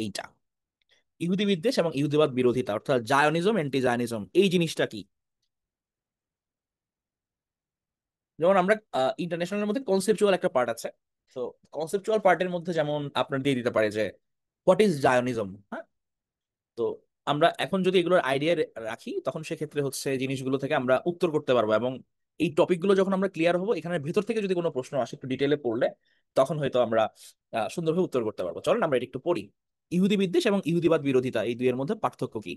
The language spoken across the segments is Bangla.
এইটা ইহুদি বিদ্বেষ এবং ইহুদিবাদ বিরোধিতা, অর্থাৎ জায়নিজম অ্যান্টি জায়নিজম, এই জিনিসটা কি? যেমন আমরা ইন্টারন্যাশনালের মধ্যে কনসেপচুয়াল একটা পার্ট আছে। তো কনসেপচুয়াল পার্টের মধ্যে যেমন আপনার দিয়ে দিতে পারে যে হোয়াট ইজ জায়নিজম। হ্যাঁ, তো আমরা এখন যদি এগুলোর আইডিয়া রাখি তখন সেক্ষেত্রে হচ্ছে জিনিসগুলো থেকে আমরা উত্তর করতে পারবো, এবং এই টপিকগুলো যখন আমরা ক্লিয়ার হবো এখানের ভেতর থেকে যদি কোনো প্রশ্ন আসে একটু ডিটেলে পড়লে তখন হয়তো আমরা সুন্দরভাবে উত্তর করতে পারবো। চলেন আমরা এটা একটু পড়ি। ইহুদি বিদ্বেষ এবং ইহুদিবাদ বিরোধিতা, এই দুইয়ের মধ্যে পার্থক্য কি?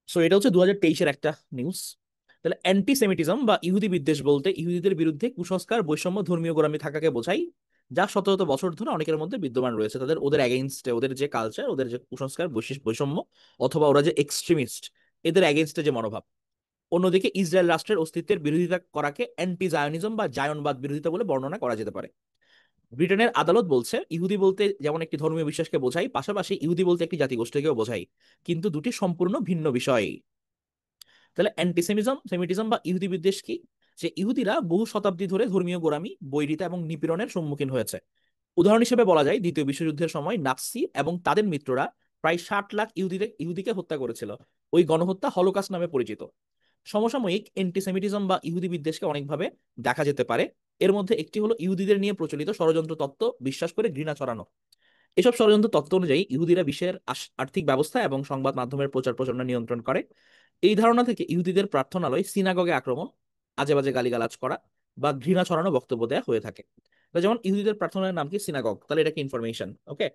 সো এটা হচ্ছে 2023-এর একটা নিউজ। তাহলে অ্যান্টিসেমিটিজম বা ইহুদি বিদ্বেষ বলতে ইহুদিদের বিরুদ্ধে কুসংস্কার, বৈষম্য, ধর্মীয় গোঁড়ামি থাকাকে বোঝায়, যা শত শত বছর ধরে অনেকের মধ্যে বিদ্যমান রয়েছে। ওদের এগেইনস্টে, ওদের যে কালচার, ওদের যে কুসংস্কার, বৈষম্য, অথবা ওরা যে এক্সট্রিমিস্ট, এদের এগেইনস্টে যে মনোভাব। অন্যদিকে ইসরায়েল রাষ্ট্রের অস্তিত্বের বিরোধিতা করাকে অ্যান্টি জায়নিজম বা জায়নবাদ বিরোধিতা বলে বর্ণনা করা যেতে পারে। ব্রিটেনের আদালত বলছে ইহুদি বলতে যেমন একটি ধর্মীয় বিশ্বাসকে বোঝায়, পাশাপাশি ইহুদি বলতে একটি জাতিগোষ্ঠীকেও বোঝায়, কিন্তু দুটি সম্পূর্ণ ভিন্ন বিষয়। তাহলে সেমিটিজম বা ইহুদি বিদ্বেষ কি? যে ইহুদিরা বহু শতাব্দী ধরে ধর্মীয় গোঁড়ামি, বৈরিতা এবং নিপীড়নের সম্মুখীন হয়েছে। উদাহরণ হিসেবে বলা যায় দ্বিতীয় বিশ্বযুদ্ধের সময় নাৎসি এবং তাদের মিত্ররা প্রায় 60 লাখ ইহুদিকে হত্যা করেছিল। ওই গণহত্যা হলোকাস্ট নামে পরিচিত। সমসাময়িক অ্যান্টিসেমিটিজম বা ইহুদি বিদ্বেষকে অনেকভাবে দেখা যেতে পারে। এর মধ্যে একটি হলো ইহুদিদের নিয়ে প্রচলিত ষড়যন্ত্র তত্ত্ব বিশ্বাস করে ঘৃণা ছড়ানো। এসব ষড়যন্ত্র তত্ত্ব অনুযায়ী ইহুদিরা বিশ্বের আর্থিক ব্যবস্থা এবং সংবাদ মাধ্যমের প্রচার প্রচারণা নিয়ন্ত্রণ করে। এই ধারণা থেকে ইহুদিদের প্রার্থনালয়, সিনাগগে আক্রমণ, আজে বাজে গালিগালাজ করা বা ঘৃণা ছড়ানো বক্তব্য দেওয়া হয়ে থাকে। তো যেমন ইহুদিদের প্রার্থনার নাম কি? সিনাগগ। তাহলে এটা কি ইনফরমেশন? ওকে,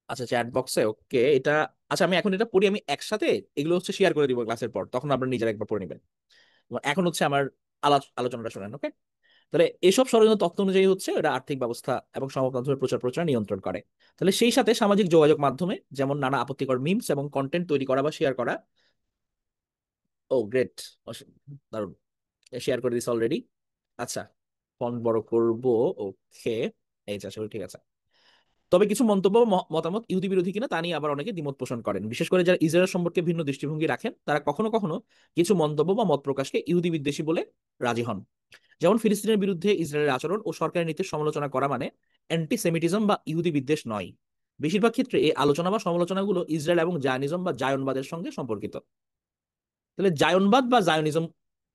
আচ্ছা, চ্যাট বক্সে ওকে এটা। আচ্ছা, আমি এখন এটা পড়ি, আমি একসাথে এগুলো হচ্ছে শেয়ার করে দিব ক্লাসের পর, তখন আপনারা নিজেরা একবার পড়ে নেবেন। এখন হচ্ছে আমার আলোচনাটা শোনেন, ওকে? তাহলে এসব ষড়যন্ত্র তত্ত্ব অনুযায়ী হচ্ছে এটা আর্থিক ব্যবস্থা এবং সংবাদ মাধ্যমের প্রচার প্রচার নিয়ন্ত্রণ করে। তাহলে সেই সাথে সামাজিক যোগাযোগ মাধ্যমে যেমন নানা আপত্তিকর মিমস এবং কন্টেন্ট তৈরি করা বা শেয়ার করা। ও গ্রেট, দারুণ, শেয়ার করে দিস অলরেডি। আচ্ছা, ফন্ট বড় করব। ওকে, এই যে আসলে ঠিক আছে। তবে কিছু মন্তব্য বা মতামত ইহুদি বিরোধী কিনা তা নিয়ে আবার অনেকে দ্বিমত পোষণ করেন। বিশেষ করে যারা ইসরায়েল সম্পর্কে ভিন্ন দৃষ্টিভঙ্গি রাখেন তারা কখনো কখনো কিছু মন্তব্য বা মত প্রকাশকে ইহুদি বিদ্বেষী বলে রাজি হন। যেমন ফিলিস্তিনের বিরুদ্ধে ইসরায়েলের আচরণ ও সরকারের নীতির সমালোচনা করা মানে অ্যান্টিসেমিটিজম বা ইহুদি বিদ্বেষ নয়। বেশিরভাগ ক্ষেত্রে এই আলোচনা বা সমালোচনাগুলো ইসরায়েল এবং জায়নিজম বা জায়নবাদের সঙ্গে সম্পর্কিত। তাহলে জায়নবাদ বা জায়নিজম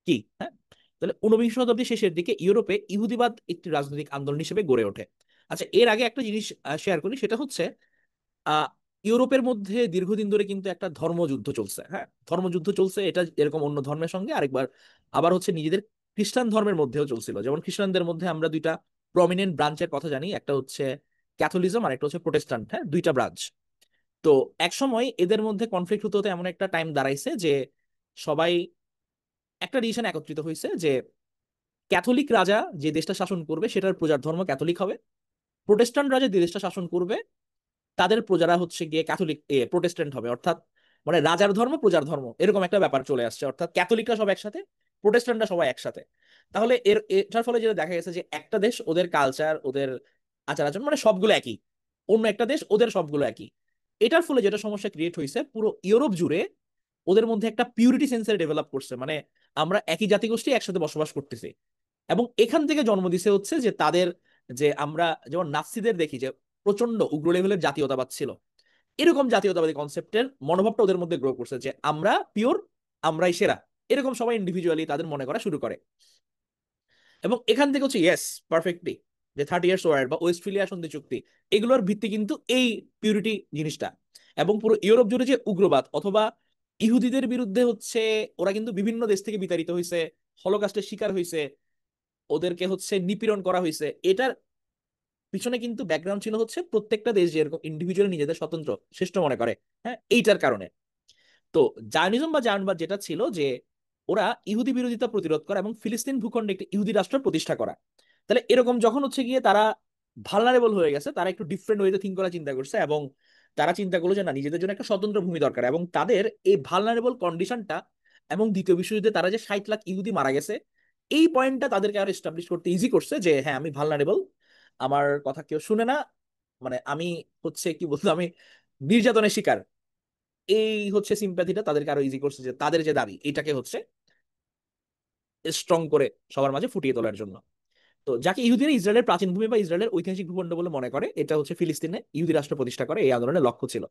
কি? হ্যাঁ, তাহলে ঊনবিংশ শতাব্দীর শেষের দিকে ইউরোপে ইহুদিবাদ একটি রাজনৈতিক আন্দোলন হিসেবে গড়ে ওঠে। আচ্ছা, এর আগে একটা জিনিস শেয়ার করি, সেটা হচ্ছে আহ ইউরোপের মধ্যে দীর্ঘদিন ধরে কিন্তু একটা ধর্মযুদ্ধ চলছে। হ্যাঁ, ধর্মযুদ্ধ চলছে, এটা এরকম অন্য ধর্মের সঙ্গে, আরেকবার আবার হচ্ছে নিজেদের খ্রিস্টান ধর্মের মধ্যেও চলছিল। যেমন খ্রিস্টানদের মধ্যে আমরা দুইটা প্রমিনেন্ট ব্রাঞ্চের কথা জানি, একটা হচ্ছে ক্যাথলিজম আর একটা হচ্ছে প্রোটেস্ট্যান্ট। হ্যাঁ, দুইটা ব্রাঞ্চ। তো এক সময় এদের মধ্যে কনফ্লিক্ট হতে হতে এমন একটা টাইম দাঁড়াইছে যে সবাই একটা ডিসিশন একত্রিত হয়েছে যে ক্যাথলিক রাজা যে দেশটা শাসন করবে সেটার প্রজার ধর্ম ক্যাথলিক হবে, প্রোটেস্ট্যান্ট রাজা যে দেশটা শাসন করবে তাদের প্রজারা হচ্ছে গিয়ে ক্যাথলিক প্রোটেস্ট্যান্ট হবে। অর্থাৎ মানে রাজার ধর্ম প্রজার ধর্ম এরকম একটা ব্যাপার চলে আসছে, অর্থাৎ ক্যাথলিকরা সব একসাথে, প্রোটেস্ট্যান্টরা সবাই একসাথে। তাহলে এটার ফলে যেটা দেখা গেছে যে একটা দেশ ওদের কালচার, ওদের আচার আচরণ মানে সবগুলো একই, অন্য একটা দেশ ওদের সবগুলো একই। এটার ফলে যেটা সমস্যা ক্রিয়েট হয়েছে পুরো ইউরোপ জুড়ে, ওদের মধ্যে একটা পিউরিটি সেন্সার ডেভেলপ করছে, মানে আমরা একই জাতিগোষ্ঠী একসাথে বসবাস করতেছি। এবং এখান থেকে জন্ম দিছে হচ্ছে যে তাদের, যে আমরা যেমন নাৎসিদের দেখি যে প্রচন্ড উগ্র লেভেলের জাতীয়তাবাদ ছিল, এরকম জাতীয়তাবাদী কনসেপ্টের মনোভাবটা ওদের মধ্যে গ্রো করছে যে আমরা পিওর, আমরাই সেরা, এরকম সবাই ইন্ডিভিজুয়ালি তাদের মনে করা শুরু করে। এবং এখান থেকে হচ্ছে ইয়েস, পারফেক্টলি, যে 30 ইয়ার্স ওয়ার বা ওয়েস্টফিলিয়া সন্ধি চুক্তি, এগুলোর ভিত্তি কিন্তু এই পিউরিটি জিনিসটা। এবং পুরো ইউরোপ জুড়ে যে উগ্রবাদ অথবা ইহুদিদের বিরুদ্ধে হচ্ছে, ওরা কিন্তু বিভিন্ন দেশ থেকে বিতাড়িত হয়েছে, হলোকাস্টের শিকার হয়েছে, ওদেরকে হচ্ছে নিপীড়ন করা হয়েছে, এটার পিছনে কিন্তু ব্যাকগ্রাউন্ড ছিল হচ্ছে প্রত্যেকটা দেশ যেরকম ইন্ডিভিজুয়াল নিজেদের স্বতন্ত্র শ্রেষ্ঠ মনে করে। হ্যাঁ, এইটার কারণে। তো জায়নিজম বা জায়নবাদ যেটা ছিল যে ওরা ইহুদি বিরোধিতা প্রতিরোধ করা এবং ফিলিস্তিন ভূখণ্ডে একটি ইহুদি রাষ্ট্র প্রতিষ্ঠা করা। তাহলে এরকম যখন হচ্ছে গিয়ে তারা ভালনারেবল হয়ে গেছে, তারা একটু ডিফারেন্ট ওয়েতে থিঙ্ক করা চিন্তা করছে, এবং তারা চিন্তা করলো যে না, নিজেদের জন্য একটা স্বতন্ত্র ভূমি দরকার। এবং তাদের এই ভালনারেবল কন্ডিশনটা এবং দ্বিতীয় বিশ্বযুদ্ধে তারা যে 60 লাখ ইহুদি মারা গেছে, এই পয়েন্টটা তাদেরকে আর এস্টাবলিশ করতে ইজি করছে যে হ্যাঁ, আমি ভালনারেবল, আমার কথা কেউ শুনে না, মানে আমি হচ্ছে কি বলতো, আমি নির্যাতনের শিকার। এই হচ্ছে সিম্প্যাথিটা তাদেরকে আরো ইজি করছে যে তাদের যে দাবি এটাকে হচ্ছে স্ট্রং করে সবার মাঝে ফুটিয়ে তোলার জন্য। তো যাকে ইহুদিরা ইসরায়েলের প্রাচীন ভূমি বা ইসরায়েলের ঐতিহাসিক ভূখণ্ড বলে মনে করে, এটা হচ্ছে ফিলিস্তিনে ইহুদি রাষ্ট্র প্রতিষ্ঠা করে এই আন্দোলনের লক্ষ্য ছিল।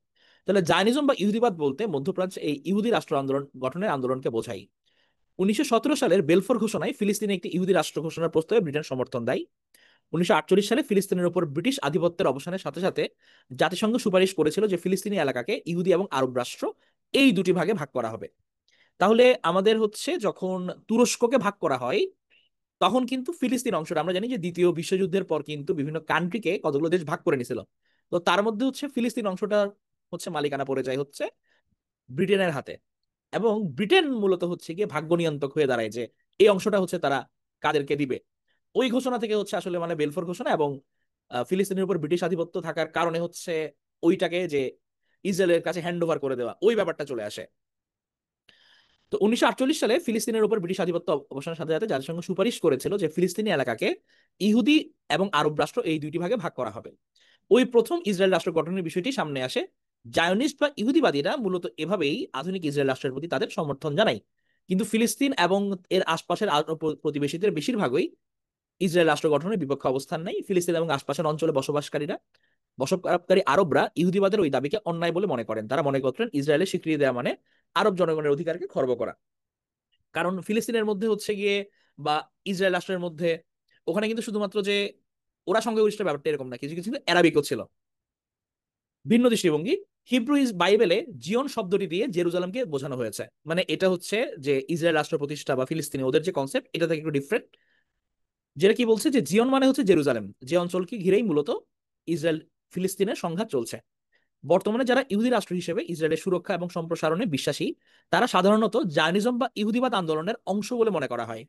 তাহলে জায়নিজম বা ইহুদিবাদ বলতে মধ্যপ্রাচ্যে এই ইহুদি রাষ্ট্র আন্দোলন গঠনের আন্দোলনকে বোঝায়। 1917 সালের বেলফোর ঘোষণায় ফিলিস্তিনে একটি ইহুদি রাষ্ট্র ঘোষণার প্রস্তাবে ব্রিটেন সমর্থন দেয়। 1948 সালে ফিলিস্তিনের উপর ব্রিটিশ আধিপত্যের অবসানের সাথে সাথে জাতিসংঘ সুপারিশ করেছিল যে ফিলিস্তিনি এলাকাকে ইহুদি এবং আরব রাষ্ট্র এই দুটি ভাগে ভাগ করা হবে। তাহলে আমাদের হচ্ছে যখন তুরস্ককে ভাগ করা হয়, তখন কিন্তু ফিলিস্তিন অংশটা আমরা জানি যে দ্বিতীয় বিশ্বযুদ্ধের পর কিন্তু বিভিন্ন কান্ট্রিকে কতগুলো দেশ ভাগ করে নিছিল। তো তার মধ্যে হচ্ছে ফিলিস্তিন অংশটা হচ্ছে মালিকানা পড়ে যায় হচ্ছে ব্রিটেনের হাতে। এবং ব্রিটেন মূলত হচ্ছে গিয়ে ভাগ্য নিয়ন্ত্রক হয়ে দাঁড়ায় যে এই অংশটা হচ্ছে তারা কাদেরকে দিবে। ওই ঘোষণা থেকে হচ্ছে আসলে মানে বেলফোর ঘোষণা এবং ফিলিস্তিনের উপর ব্রিটিশ আধিপত্য থাকার কারণে হচ্ছে ওইটাকে যে ইসরায়েলের কাছে হ্যান্ড ওভার করে দেওয়া, ওই ব্যাপারটা চলে আসে। তো 1948 সালে ফিলিস্তিনের উপর ব্রিটিশ আধিপত্য অবসানের সাথে সাথে জাতিসংঘ সুপারিশ করেছিল যে ফিলিস্তিনি এলাকাকে ইহুদি এবং আরব রাষ্ট্র এই দুইটি ভাগে ভাগ করা হবে। ওই প্রথম ইসরায়েল রাষ্ট্র গঠনের বিষয়টি সামনে আসে। জায়নিস্ট বা ইহুদিবাদীরা মূলত এভাবেই আধুনিক ইসরায়েল রাষ্ট্রের প্রতি তাদের সমর্থন জানায়। কিন্তু ফিলিস্তিন এবং এর আশপাশের প্রতিবেশীদের বেশিরভাগই ইসরায়েল রাষ্ট্র গঠনের বিপক্ষে অবস্থান নেয়। ফিলিস্তিন এবং আশপাশের অঞ্চলে বসবাসকারী আরবরা ইহুদিবাদের ওই দাবিকে অন্যায় বলে মনে করেন। তারা মনে করতেন ইসরায়েলের স্বীকৃতি দেওয়া মানে আরব জনগণের অধিকারকে খর্ব করা। কারণ ফিলিস্তিনের মধ্যে হচ্ছে গিয়ে বা ইসরায়েল রাষ্ট্রের মধ্যে ওখানে কিন্তু শুধুমাত্র যে ওরা সংখ্যাগরিষ্ঠ ব্যাপারটা এরকম না, কিছু কিছু কিন্তু অ্যারাবিকও ছিল। ভিন্ন দৃষ্টিভঙ্গি। হিব্রু বাইবেলে জিয়ন শব্দটি দিয়ে জেরুজালেমকে বোঝানো হয়েছে। মানে এটা হচ্ছে যে ইসরায়েল রাষ্ট্র প্রতিষ্ঠা বা ফিলিস্তিনি ওদের যে কনসেপ্ট, এটা থেকে একটু ডিফারেন্ট। যেটা কি বলছে যে জিয়ন মানে হচ্ছে জেরুজালেম, যে অঞ্চলকে ঘিরেই মূলত ইসরায়েল ফিলিস্তিনের সংঘাত চলছে। বর্তমানে যারা ইহুদি রাষ্ট্র হিসেবে ইসরায়েলের সুরক্ষা এবং সম্প্রসারণে বিশ্বাসী, তারা সাধারণত জায়নিজম বা ইহুদিবাদ আন্দোলনের অংশ বলে মনে করা হয়।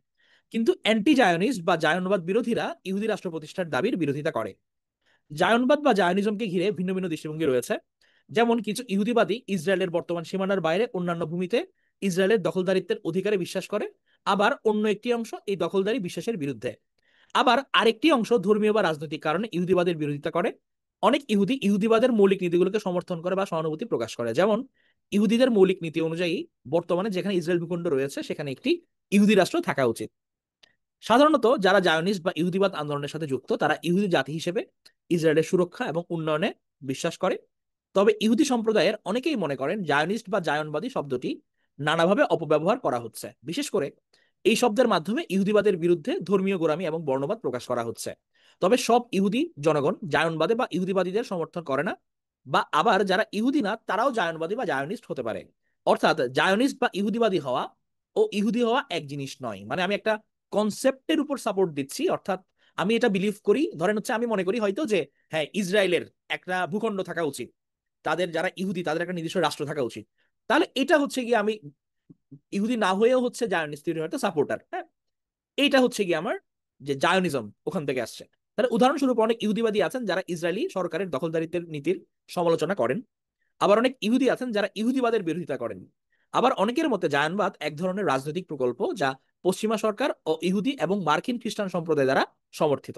কিন্তু অ্যান্টি জায়নিস্ট বা জায়নবাদ বিরোধীরা ইহুদি রাষ্ট্র প্রতিষ্ঠার দাবির বিরোধিতা করে। জায়নবাদ বা জায়নিজমকে ঘিরে ভিন্ন ভিন্ন দৃষ্টিভঙ্গি রয়েছে। যেমন কিছু ইহুদিবাদী ইসরায়েলের বর্তমান সীমানার বাইরে অন্যান্য ভূমিতে ইসরায়েলের দখলদারিত্বের অধিকারে বিশ্বাস করে। আবার অন্য একটি অংশ এই দখলদারি বিশ্বাসের বিরুদ্ধে। আবার আরেকটি অংশ ধর্মীয় বা রাজনৈতিক কারণে ইহুদিবাদের বিরোধিতা করে। অনেক ইহুদি ইহুদিবাদের মৌলিক নীতিগুলোকে সমর্থন করে বা সহানুভূতি প্রকাশ করে। যেমন ইহুদিদের মৌলিক নীতি অনুযায়ী বর্তমানে যেখানে ইসরায়েল ভূখণ্ড রয়েছে সেখানে একটি ইহুদি রাষ্ট্র থাকা উচিত। সাধারণত যারা জায়নিস্ট বা ইহুদিবাদ আন্দোলনের সাথে যুক্ত তারা ইহুদি জাতি হিসেবে ইসরায়েলের সুরক্ষা এবং উন্নয়নে বিশ্বাস করে। তবে ইহুদি সম্প্রদায়ের অনেকেই মনে করেন জায়নিস্ট বা জায়নবাদী শব্দটি নানাভাবে অপব্যবহার করা হচ্ছে। বিশেষ করে এই শব্দের মাধ্যমে ইহুদিবাদের বিরুদ্ধে ধর্মীয় গোঁড়ামি এবং বর্ণবাদ প্রকাশ করা হচ্ছে। তবে সব ইহুদি জনগণ জায়নবাদে বা ইহুদিবাদীদের সমর্থন করে না। বা আবার যারা ইহুদি না তারাও জায়নবাদী বা জায়নিস্ট হতে পারে। অর্থাৎ জায়নিস্ট বা ইহুদিবাদী হওয়া ও ইহুদি হওয়া এক জিনিস নয়। মানে আমি একটা কনসেপ্টের উপর সাপোর্ট দিচ্ছি, অর্থাৎ আমি এটা বিলিভ করি, ধরেন হচ্ছে আমি মনে করি হয়তো যে হ্যাঁ ইসরায়েলের একটা ভূখণ্ড থাকা উচিত, তাদের যারা ইহুদি তাদের একটা নিজস্ব রাষ্ট্র থাকা উচিত। তাহলে এটা হচ্ছে গিয়ে আমি ইহুদি না হয়েও হচ্ছে জায়নিস্ট হয়তো সাপোর্টার। হ্যাঁ, এইটা হচ্ছে গিয়ে আমার যে জায়নিজম ওখান থেকে আসছে। তাহলে উদাহরণস্বরূপ অনেক ইহুদিবাদী আছেন যারা ইসরায়েলি সরকারের দখলদারিত্বের নীতির সমালোচনা করেন। আবার অনেক ইহুদি আছেন যারা ইহুদিবাদের বিরোধিতা করেন। আবার অনেকের মতে জায়নবাদ এক ধরনের রাজনৈতিক প্রকল্প যা পশ্চিমা সরকার ও ইহুদি এবং মার্কিন খ্রিস্টান সম্প্রদায় দ্বারা সমর্থিত।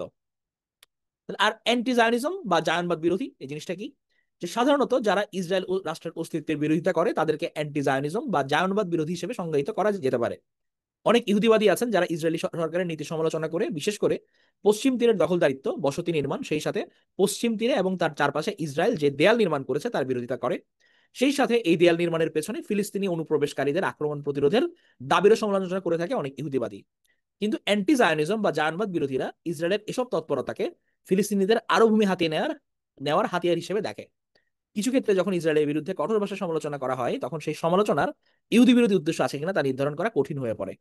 আর অ্যান্টি জায়নিজম বা জায়নবাদ বিরোধী এই জিনিসটা কি, যে সাধারণত যারা ইসরায়েল রাষ্ট্রের অস্তিত্বের বিরোধিতা করে তাদেরকে অ্যান্টি জায়নিজম বা জায়নবাদ বিরোধী হিসেবে সংজ্ঞায়িত করা যেতে পারে। অনেক ইহুদিবাদী আছেন যারা ইসরায়েলি সরকারের নীতি সমালোচনা করে, বিশেষ করে পশ্চিম তীরের দখলদারিত্ব, বসতি নির্মাণ, সেই সাথে পশ্চিম তীরে এবং তার চারপাশে ইসরায়েল যে দেয়াল নির্মাণ করেছে তার বিরোধিতা করে। সেই সাথে এই দেয়াল নির্মাণের পেছনে ফিলিস্তিনি অনুপ্রবেশকারীদের আক্রমণ প্রতিরোধের দাবিরও সমালোচনা করে থাকে অনেক ইহুদিবাদী। কিন্তু অ্যান্টি জায়নিজম বা জায়নবাদ বিরোধীরা ইসরায়েলের এসব তৎপরতাকে ফিলিস্তিনিদের আরো ভূমি হাতিয়ে নেওয়ার হাতিয়ার হিসেবে দেখে। কিছু ক্ষেত্রে যখন ইসরায়েলের বিরুদ্ধে কঠোর ভাষায় সমালোচনা করা হয় তখন সেই সমালোচনার ইহুদি বিরোধী উদ্দেশ্য আছে কিনা তা নির্ধারণ করা কঠিন হয়ে পড়ে।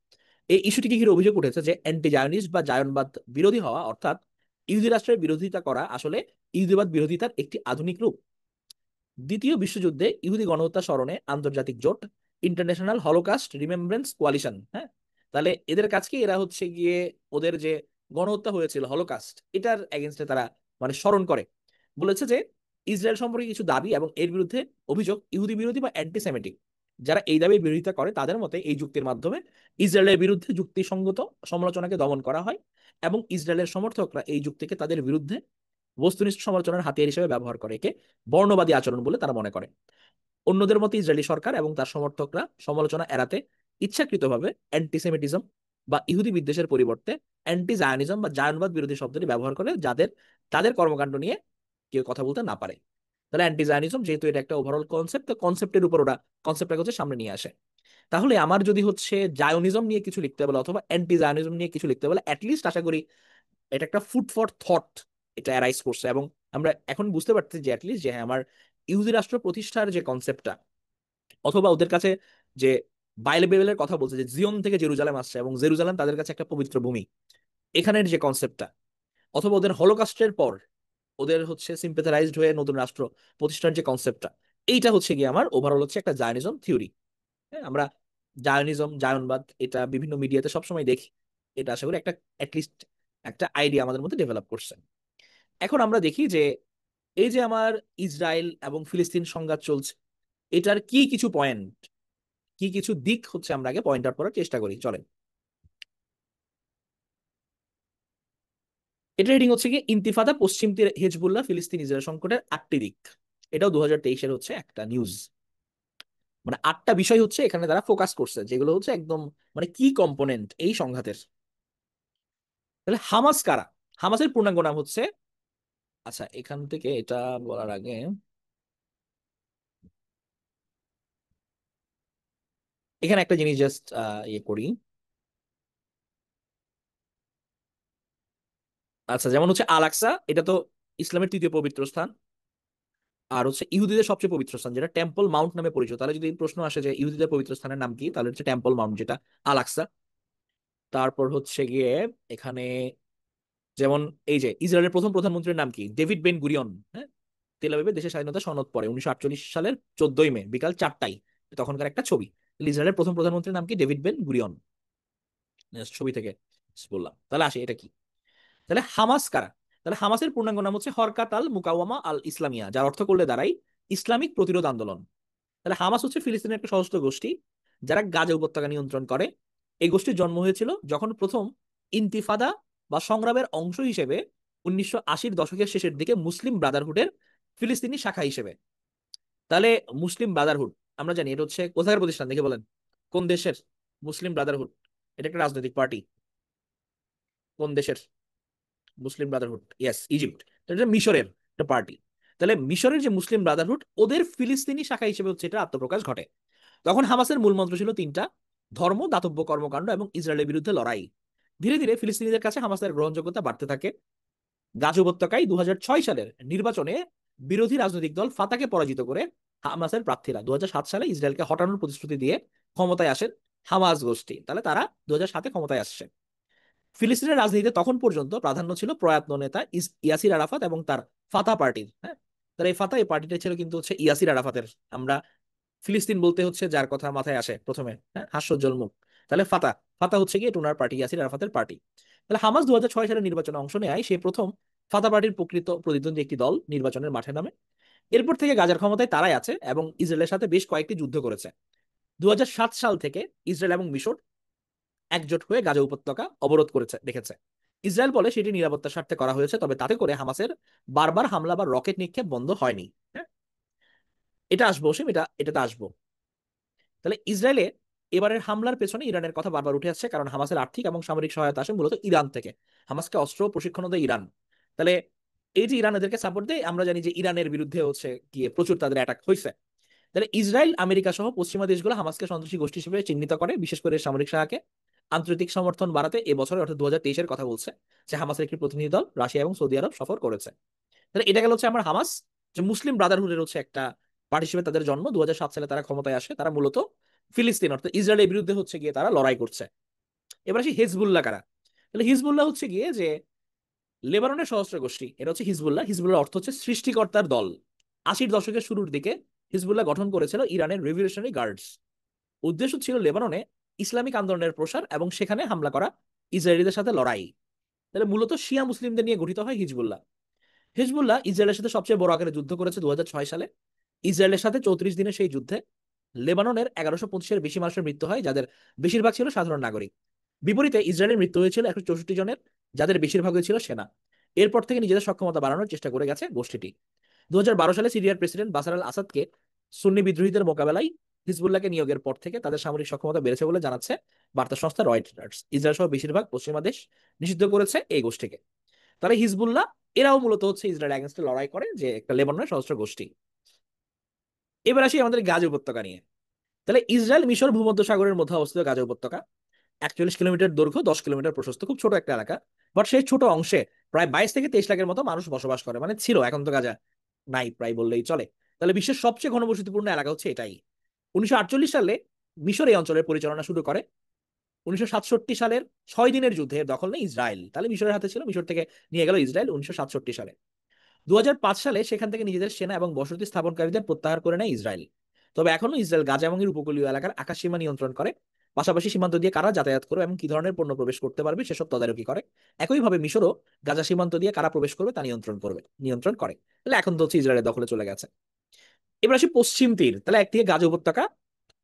এই ইস্যুটিকে ঘিরে অভিযোগ উঠেছে যে অ্যান্টি জায়নিস্ট বা জায়নবাদ বিরোধী হওয়া অর্থাৎ ইহুদি রাষ্ট্রের বিরোধিতা করা আসলে ইহুদিবাদ বিরোধিতার একটি আধুনিক রূপ। দ্বিতীয় বিশ্বযুদ্ধে ইহুদি গণহত্যা স্মরণে আন্তর্জাতিক জোট, ইন্টারন্যাশনাল হলোকাস্ট রিমেম্ব্রেন্স কোয়ালিশন, হ্যাঁ, তাহলে এদের কাছে এরা হচ্ছে গিয়ে ওদের যে গণহত্যা হয়েছিল হলোকাস্ট এটার এগেনস্টে তারা মানে স্মরণ করে। বলেছে যে ইসরায়েল সম্পর্কে কিছু দাবি এবং এর বিরুদ্ধে অভিযোগ ইহুদি বিরোধী বা অ্যান্টিসেমেটিক। যারা এই দাবির বিরোধিতা করে তাদের মতে এই যুক্তির মাধ্যমে ইসরায়েলের বিরুদ্ধে যুক্তিসঙ্গত সমালোচনাকে দমন করা হয় এবং ইসরায়েলের সমর্থকরা এই যুক্তিকে তাদের বিরুদ্ধে বস্তুনিষ্ঠ সমালোচনার হাতিয়ার হিসেবে ব্যবহার করে। একে বর্ণবাদী আচরণ বলে তারা মনে করে। অন্যদের মতে ইসরায়েলি সরকার এবং তার সমর্থকরা সমালোচনা এড়াতে ইচ্ছাকৃতভাবে অ্যান্টিসেমিটিজম বা ইহুদি বিদ্বেষের পরিবর্তে অ্যান্টি জায়নিজম বা জায়নবাদ বিরোধী শব্দটি ব্যবহার করে, যাদের তাদের কর্মকাণ্ড নিয়ে কেউ কথা বলতে না পারে। তাহলে অ্যান্টি জায়নিজম যেহেতু এটা একটা ওভারঅল কনসেপ্ট, তো কনসেপ্টের উপর ওরা কনসেপ্টটাকে হচ্ছে সামনে নিয়ে আসে। তাহলে আমার যদি হচ্ছে জায়োনিজম নিয়ে কিছু লিখতে বলে অথবা অ্যান্টি জায়োনিজম নিয়ে কিছু লিখতে বলে, অ্যাটলিস্ট আশা করি এটা একটা ফুড ফর থট এটা অ্যারাইজ করছে, এবং আমরা এখন বুঝতে পারছি যে অ্যাটলিস্ট যে হ্যাঁ, আমার ইহুদি রাষ্ট্র প্রতিষ্ঠার যে কনসেপ্টটা, অথবা ওদের কাছে যে বাইবেলের কথা বলছে যে জিয়ন থেকে জেরুজালেম আসছে এবং জেরুজালেম তাদের কাছে একটা পবিত্র ভূমি, এখানের যে কনসেপ্টটা, অথবা ওদের হলোকাস্টের পর ওদের হচ্ছে সিম্পেথারাইজড হয়ে নতুন রাষ্ট্র প্রতিষ্ঠার যে কনসেপ্টটা, এইটা হচ্ছে গিয়ে আমার ওভারঅল হচ্ছে একটা জায়নিজম থিওরি। হ্যাঁ, আমরা জায়নিজম জায়নবাদ এটা বিভিন্ন মিডিয়াতে সবসময় দেখি, এটা আশা করি একটা অ্যাটলিস্ট একটা আইডিয়া আমাদের মধ্যে ডেভেলপ করছে। এখন আমরা দেখি যে এই যে আমার ইসরায়েল এবং ফিলিস্তিন সংঘাত চলছে, এটার কি কিছু পয়েন্ট, কি কিছু দিক হচ্ছে আমরা আগে পয়েন্ট আউট করার চেষ্টা করি, চলেন। এটা রিডিং হচ্ছে কি ইন্তিফাদা, পশ্চিম তীর, হেজবুল্লাহ, ফিলিস্তিন ইসরায়েল সংকটের 8টি দিক। এটাও 2023-এর হচ্ছে একটা নিউজ। মানে 8টা বিষয় হচ্ছে এখানে তারা ফোকাস করছে, যেগুলো হচ্ছে একদম মানে কি কম্পোনেন্ট এই সংঘাতের। তাহলে হামাস কারা? হামাসের পূর্ণাঙ্গ নাম হচ্ছে, আচ্ছা এখান থেকে এটা বলার আগে এখানে একটা জিনিস জাস্ট ইয়ে করি। আচ্ছা, যেমন হচ্ছে আল আকসা, এটা তো ইসলামের তৃতীয় পবিত্র স্থান, আর হচ্ছে ইহুদিদের সবচেয়ে পবিত্র স্থান যেটা টেম্পল মাউন্ট নামে পরিচিত। তাহলে যদি প্রশ্ন আসে যে ইহুদিদের পবিত্র স্থানের নাম কি, তাহলে হচ্ছে টেম্পল মাউন্ট, যেটা আল আকসা। তারপর হচ্ছে গিয়ে এখানে যেমন এই যে ইসরায়েলের প্রথম প্রধানমন্ত্রীর নাম কি, ডেভিড বেন গুরিয়ন। হ্যাঁ, তেল আবিবে দেশের স্বাধীনতা সনদ পড়ে 1948 সালের 14ই মে বিকাল 4টায়, তখনকার একটা ছবি। ইসরায়েলের প্রথম প্রধানমন্ত্রীর নাম কি, ডেভিড বেন গুরিয়ন। ছবি থেকে বললাম। তাহলে আসে এটা কি, তাহলে হামাস কারা? তাহলে হামাসের পূর্ণাঙ্গ নাম হচ্ছে হরকাত আল মুকাওয়ামা আল ইসলামিয়া, যার অর্থ করলে দাঁড়াই ইসলামিক প্রতিরোধ আন্দোলন। তাহলে হামাস হচ্ছে ফিলিস্তিনের একটা সশস্ত্র গোষ্ঠী যারা গাজা উপত্যকা নিয়ন্ত্রণ করে। এই গোষ্ঠীর জন্ম হয়েছিল যখন প্রথম ইন্তিফাদা বা সংগ্রামের অংশ হিসেবে 1980-র দশকের শেষের দিকে মুসলিম ব্রাদারহুডের ফিলিস্তিনি শাখা হিসেবে। তাহলে মুসলিম ব্রাদারহুড আমরা জানি এটা হচ্ছে কোথাকার প্রতিষ্ঠান, দেখে বলেন কোন দেশের? মুসলিম ব্রাদারহুড এটা একটা রাজনৈতিক পার্টি, কোন দেশের? মুসলিম ব্রাদারহুড, ইয়েস, ইজিপ্ট। এটা মিশরের একটা পার্টি। তাহলে মিশরের যে মুসলিম ব্রাদারহুড, ওদের ফিলিস্তিনি শাখা হিসেবে হচ্ছে এটা আত্মপ্রকাশ ঘটে। তখন হামাসের মূল মন্ত্র ছিল তিনটা: ধর্ম, দাতব্য কর্মকাণ্ড এবং ইসরায়েলের বিরুদ্ধে লড়াই। ধীরে ধীরে ফিলিস্তিনিদের কাছে হামাসের গ্রহণযোগ্যতা বাড়তে থাকে। গাজা উপত্যকায় 2006 সালের নির্বাচনে বিরোধী রাজনৈতিক দল ফাতাকে পরাজিত করে হামাসের প্রার্থীরা 2007 সালে ইসরায়েলকে হটানোর প্রতিশ্রুতি দিয়ে ক্ষমতায় আসেন হামাস গোষ্ঠী। তাহলে তারা 2007-এ ক্ষমতায় আসছে। ফিলিস্তিনের রাজনীতিতে তখন পর্যন্ত প্রাধান্য ছিল প্রয়াত নেতা ইয়াসির আরাফাত এবং তার ফাতা পার্টির। হ্যাঁ, তাহলে এই ফাতা এই পার্টিটা ছিল কিন্তু হচ্ছে ইয়াসির আরাফাতের। আমরা ফিলিস্তিন বলতে হচ্ছে যার কথা মাথায় আসে প্রথমে, হ্যাঁ, হাস্যোজ্জ্বল মুখ, তাহলে ফাতা। ফাতা হচ্ছে গিয়ে টুনার পার্টি, ইয়াসির আরাফাতের পার্টি। তাহলে হামাস 2006 সালে নির্বাচনে অংশ নেয় সেই প্রথম ফাতা পার্টির প্রকৃত প্রতিদ্বন্দ্বী একটি দল নির্বাচনের মাঠে নামে। এরপর থেকে গাজার ক্ষমতায় তারাই আছে এবং ইসরায়েলের সাথে বেশ কয়েকটি যুদ্ধ করেছে। 2007 সাল থেকে ইসরায়েল এবং মিশর একজোট হয়ে গাজা উপত্যকা অবরোধ করেছে রেখেছে। ইসরায়েল বলে সেটি নিরাপত্তার স্বার্থে করা হয়েছে, তবে তাতে করে হামাসের বারবার হামলা বা রকেট নিক্ষেপ বন্ধ হয়নি। হ্যাঁ, এটা আসবো অসীম, এটাতে আসবো। তাহলে ইসরায়েলে এবারের হামলার পেছনে ইরানের কথা বারবার উঠে আসছে, কারণ হামাসের আর্থিক এবং সামরিক সহায়তা আসে মূলত ইরান থেকে। হামাসকে অস্ত্র ও প্রশিক্ষণ দেয় ইরান। তাহলে এই যে ইরান এদেরকে সাপোর্ট দেয়, আমরা জানি যে ইরানের বিরুদ্ধে হচ্ছে গিয়ে প্রচুর তাদের অ্যাটাক হয়েছে। তাহলে ইসরায়েল, আমেরিকা সহ পশ্চিমা দেশগুলো হামাসকে সন্ত্রাসী গোষ্ঠী হিসেবে চিহ্নিত করে, বিশেষ করে সামরিক সহায়তাকে আন্তর্জাতিক সমর্থন বাড়াতে এবছরে অর্থাৎ 2023-এর কথা বলছে যে হামাসের একটি প্রতিনিধি দল রাশিয়া এবং সৌদি আরব সফর করেছে। তাহলে এটা গেল হচ্ছে আমার হামাস, যে মুসলিম ব্রাদারহুডের হচ্ছে একটা পার্টি হিসেবে তাদের জন্ম। 2007 সালে তারা ক্ষমতায় আসে। তারা মূলত ফিলিস্তিন অর্থাৎ ইসরায়েলের বিরুদ্ধে হচ্ছে গিয়ে তারা লড়াই করছে। এবার আসি হিজবুল্লাহ কারা। তাহলে হিজবুল্লাহ হচ্ছে গিয়ে যে লেবাননের সশস্ত্র গোষ্ঠী, এটা হচ্ছে হিজবুল্লাহ। হিজবুল্লাহ অর্থ হচ্ছে সৃষ্টিকর্তার দল। 80-র দশকের শুরুর দিকে হিজবুল্লাহ গঠন করেছিল ইরানের রেভলিউশনারি গার্ডস। উদ্দেশ্য ছিল লেবাননে ইসলামিক আন্দোলনের প্রসার এবং সেখানে হামলা করা, ইসরায়েলিদের সাথে লড়াই। তাহলে মূলত শিয়া মুসলিমদের নিয়ে গঠিত হয় হিজবুল্লাহ। হিজবুল্লাহ ইসরায়েলের সাথে সবচেয়ে বড় আকারে যুদ্ধ করেছে 2006 সালে। ইসরায়েলের সাথে 34 দিনের সেই যুদ্ধে লেবাননের 1125-এর বেশি মানুষের মৃত্যু হয়, যাদের বেশিরভাগ ছিল সাধারণ নাগরিক। বিপরীতে ইসরায়েলের মৃত্যু হয়েছিল 164 জনের, যাদের বেশিরভাগই ছিল সেনা। এরপর থেকে নিজেদের সক্ষমতা বাড়ানোর চেষ্টা করে গেছে গোষ্ঠীটি। 2012 সালে সিরিয়ার প্রেসিডেন্ট বাশার আল আসাদকে সুন্নি বিদ্রোহীদের মোকাবেলায় হিজবুল্লাহকে নিয়োগের পর থেকে তাদের সামরিক সক্ষমতা বেড়েছে বলে জানাচ্ছে বার্তা সংস্থা রয়টার্স। ইসরায়েল সহ বেশিরভাগ পশ্চিমা দেশ নিষিদ্ধ করেছে এই গোষ্ঠীকে। তাহলে হিজবুল্লাহ এরাও মূলত হচ্ছে ইসরায়েল এগেনস্টে লড়াই করে, যে একটা লেবাননের সশস্ত্র গোষ্ঠী। এবার আসি আমাদের গাজা উপত্যকা নিয়ে। তাহলে ইসরায়েল মিশর ভূমধ্যসাগরের মধ্যে অবস্থিত গাজা উপত্যকা 41 কিলোমিটার দৈর্ঘ্য, 10 কিলোমিটার প্রশস্ত, খুব ছোট একটা এলাকা। বাট সেই ছোট অংশে প্রায় 22 থেকে 23 লাখের মতো মানুষ বসবাস করে, মানে ছিল, এখন তো গাজা নাই প্রায় বললেই চলে। তাহলে বিশ্বের সবচেয়ে ঘনবসতিপূর্ণ এলাকা হচ্ছে এটাই। 1948 সালে মিশর এই অঞ্চলের পরিচালনা শুরু করে। 1967 সালের 6 দিনের যুদ্ধে এর দখল নেয় ইসরায়েল। তাহলে মিশরের হাতে ছিল, মিশর থেকে নিয়ে গেল ইসরায়েল 1967 সালে। 2005 সালে সেখান থেকে নিজেদের সেনা এবং বসতি স্থাপনকারীদের প্রত্যাহার করে নেয় ইসরায়েল। তবে এখনো ইসরায়েল গাজা এবং এর উপকূলীয় এলাকার আকাশসীমা নিয়ন্ত্রণ করে। পাশাপাশি সীমান্ত দিয়ে কারা যাতায়াত করবে এবং কি ধরনের পণ্য প্রবেশ করতে পারবে সেসব তদারকি করে। একইভাবে মিশরও গাজা সীমান্ত দিয়ে কারা প্রবেশ করবে তা নিয়ন্ত্রণ করে। তাহলে এখন তো হচ্ছে ইসরায়েলের দখলে চলে গেছে। এবার আসি পশ্চিম তীর। তাহলে একদিকে গাজা উপত্যকা,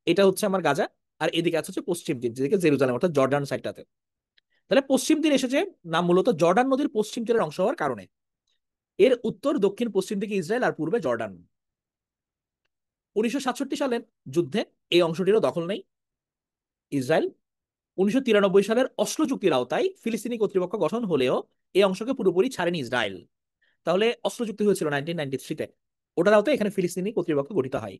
এটা হচ্ছে আমার গাজা, আর এদিকে আছে হচ্ছে পশ্চিম তীর, যেদিকে জেরুজালেম অর্থাৎ জর্ডান সাইডটাতে। তাহলে পশ্চিম তীর এসেছে নাম মূলত জর্ডান নদীর পশ্চিম তীরের অংশ হওয়ার কারণে। এর উত্তর দক্ষিণ পশ্চিম দিকে ইসরায়েল আর পূর্বে জর্ডান। 1967 সালের যুদ্ধে এই অংশটিরও দখল নেই ইসরায়েল। 1993 সালের অসলো চুক্তির আওতায় ফিলিস্তিনি কর্তৃপক্ষ গঠন হলেও এই অংশকে পুরোপুরি ছাড়েনি ইসরায়েল। তাহলে অসলো চুক্তি হয়েছিল 1993-তে, ওটার আওতায় এখানে ফিলিস্তিনি কর্তৃপক্ষ গঠিত হয়।